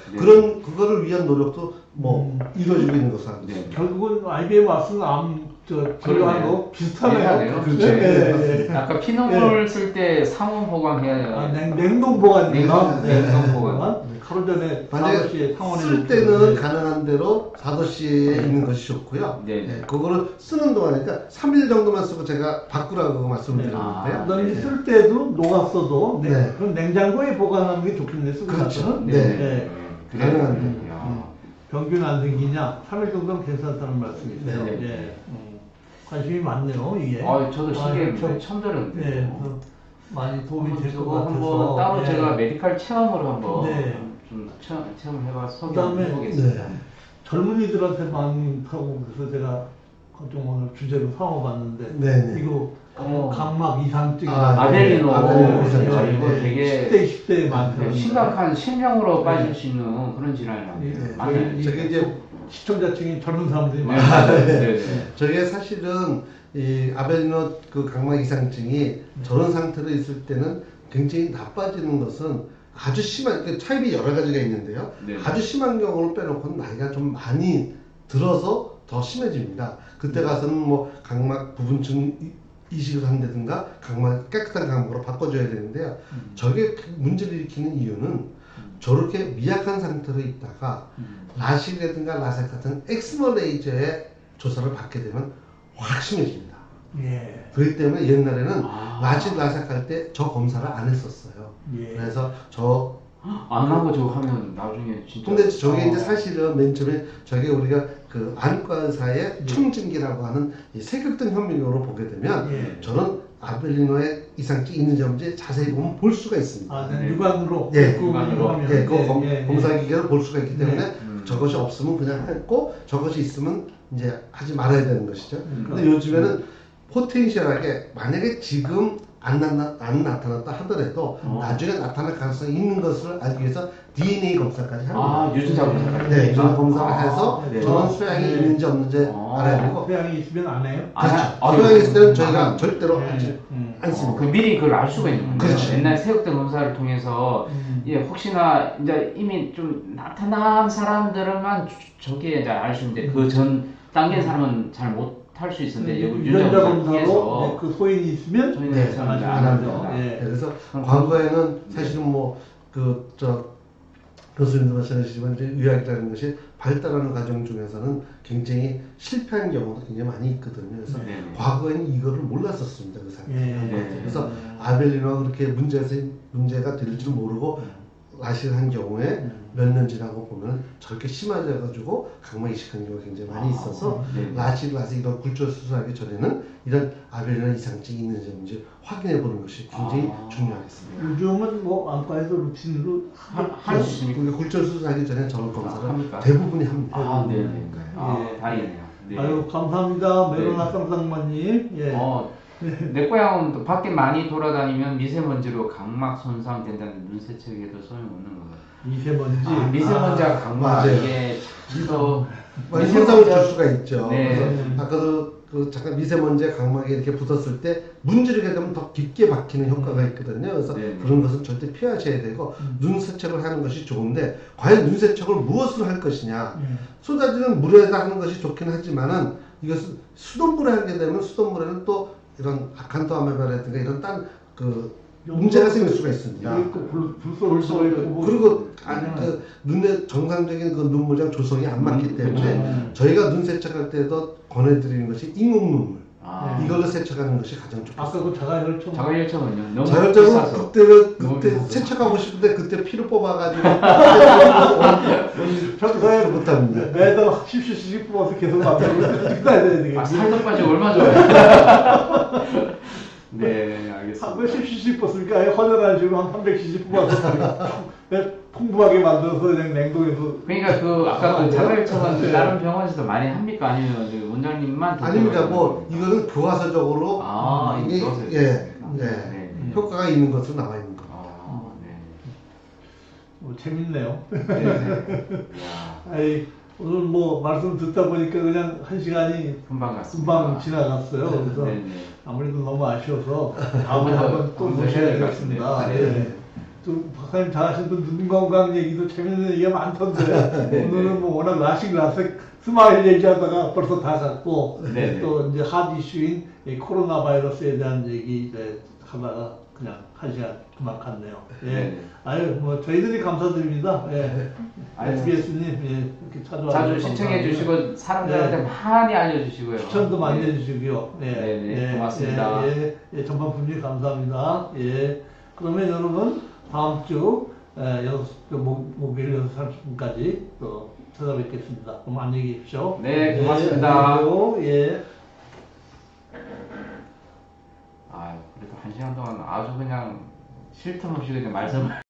그거를 위한 노력도 뭐 이루어지고 있는 것으로 알고 있습니다. 결국은 IBM 왓슨 암 치료하는 거 비슷하네요. 그렇죠. 아까 피눈물 쓸 때 상온 보관해야 돼요. 냉동 보관. 냉동 보관. 하루 전에 만약에 4도씨에 상온에 쓸 때는 가능한 대로 4도씨에 있는 것이 좋고요. 그거를 쓰는 동안 그러니까 3일 정도만 쓰고 제가 바꾸라고 말씀을 드렸는데요. 그다음에 쓸 때도 녹았어도 그럼 냉장고에 보관하는 게 좋겠네. 그렇죠. 가능한데. 병균 안 생기냐? 3일 정도는 괜찮다는 말씀이세요. 관심이 많네요, 이게. 저도 신기했는데 처음 들었는데. 많이 도움이 될 것 같아서. 한번 따로 제가 메디컬 체험으로 한번 좀 체험을 해봐서 소개해보겠습니다. 젊은이들한테 많이 하고 그래서 제가 좀 오늘 주제로 삼아봤는데 이거 각막 이상증 아벨리노 이거 되게 10대 10대에 많은 심각한 실명으로 빠질 수 있는 그런 질환이라고. 저게 이제 시청자층이 젊은 사람들이 많아요. 저게 사실은 이 아벨리노 그 각막 이상증이 저런 상태로 있을 때는 굉장히 나빠지는 것은 아주 심한 타입이 여러 가지가 있는데요. 아주 심한 경우를 빼놓고는 나이가 좀 많이 들어서 더 심해집니다. 그때 가서는 뭐 각막 부분층 이식을 한다든가 깨끗한 각막으로 바꿔줘야 되는데요. 저게 문제를 일으키는 이유는 저렇게 미약한 상태로 있다가 라식이라든가 라섹 같은 엑스머 레이저의 조사를 받게 되면 확 심해집니다. 그렇기 때문에 옛날에는 라식 라섹 할 때 저 검사를 안 했었어요. 그래서 안 하고 저거 하면 나중에 진짜. 근데 저게 이제 사실은 맨 처음에 저게 우리가 그 안과사의 청진기라고 하는 이 세극등 현미경으로 보게 되면 저는 아벨리노의 이상증이 있는지 없는지 자세히 보면 볼 수가 있습니다. 육안으로. 검사 기계로 볼 수가 있기 때문에 저것이 없으면 그냥 했고 저것이 있으면 이제 하지 말아야 되는 것이죠. 근데 요즘에는 포텐셜하게 만약에 지금 안 나타났다 하더라도 나중에 나타날 가능성이 있는 것을 알기 위해서 DNA 검사까지 합니다. 유전자 검사까지. 네, 유전자 검사를 해서 저런 소양이 있는지 없는지 알아야 되고. 소양이 있으면 안 해요? 소양이 있을 때는 저희가 절대로 하지 않습니다. 미리 그걸 알 수가 있는 거예요. 그렇죠. 옛날 세극등 검사를 통해서 혹시나 이제 이미 좀 나타난 사람들만 저게 이제 알 수 있는데 그 전 단계 사람은 잘 못 할 수 있었는데 유전자 검사로 그 소인이 있으면 안 합니다. 그래서 과거에는 사실은 뭐 그 교수님도 마찬가지지만 이제 의학이라는 것이 발달하는 과정 중에서는 굉장히 실패한 경우도 굉장히 많이 있거든요. 그래서 과거에는 이거를 몰랐었습니다. 그 상태에. 그래서 아벨리노가 그렇게 문제가 될 줄 모르고 라식을 한 경우에 몇 년 지나고 보면 저렇게 심해져가지고 각막이 이식한 경우가 굉장히 많이 있어서 라식 이런 굴절 수술하기 전에는 이런 아벨리노 이상증이 있는지 없는지 확인해 보는 것이 굉장히 중요하겠습니다. 요즘은 뭐 안과에서 루틴으로 할 수 있습니까? 굴절 수술하기 전에 저런 검사를 대부분이 합니다. 아, 네. 다행이네요. 네. 아유, 감사합니다. 메로나 쌍쌍마님. 예. 내 고향은 또 밖에 많이 돌아다니면 미세먼지로 각막 손상된다는 눈세척에도 소용없는 거예요. 미세먼지. 미세먼지와 각막 이게 또 손상을 줄 수가 있죠. 네. 그래서 아까도 잠깐 미세먼지에 각막에 이렇게 붙었을 때 문지르게 되면 더 깊게 박히는 효과가 있거든요. 그래서 그런 것은 절대 피하셔야 되고 눈 세척을 하는 것이 좋은데 과연 눈 세척을 무엇으로 할 것이냐. 쏟아지는 물에다 하는 것이 좋긴 하지만은 이것은 수돗물에 하게 되면 수돗물에는 또 이런 아칸토아메바라든가 이런 딴 문제가 생길 수가 있습니다. 그리고 눈의 정상적인 그 눈 모양 조성이 안 맞기 때문에 저희가 눈 세척할 때도 권해드리는 것이 인공 눈물. 이걸로 세척하는 것이 가장 좋겠어요. 아까 그 자가혈청. 자가혈청은요? 자가혈청은 그때 세척하고 싶은데 그때 피를 뽑아가지고 평소에 못합니다. 매달 10cc 뽑아서 계속 만들고 식사해야 되겠네. 살도 빠지고 얼마 좋아요. 네, 알겠습니다. 10cc 뽑았으니까 헌혈하시고 한 300cc 뽑아서 풍부하게 만들어서 그냥 냉동해서. 그러니까 아까 그 자가혈청은 다른 병원에서도 많이 합니까? 아니면 원장님만? 아닙니다. 뭐 이거는 교과서적으로 이게 효과가 있는 것으로 나와 있는 거. 재밌네요. 아이, 오늘 뭐 말씀 듣다 보니까 그냥 한 시간이 금방 지나갔어요. 그래서 아무래도 너무 아쉬워서 다음에 한번 또 모셔야 되겠습니다. 또 박사님 잘하신 눈 건강 얘기도 재밌는 얘기가 많던데 오늘은 뭐 워낙 라식 라섹 스마일 얘기하다가 벌써 다 갔고 또 이제 핫 이슈인 코로나 바이러스에 대한 얘기 이제 하다가 그냥 한 시간 그만 갔네요. 아유, 뭐 저희들이 감사드립니다. SBS님 이렇게 찾아와서 자주 시청해 주시고 사람들한테 많이 알려주시고요. 추천도 많이 해주시고요. 고맙습니다. 전반 분들 감사합니다. 그러면 여러분 다음 주 목요일 6시 30분까지 또 찾아뵙겠습니다. 그럼 안녕히 계십시오. 네, 고맙습니다. 그래도 1시간 동안 아주 그냥 쉴 틈 없이 그냥 말씀을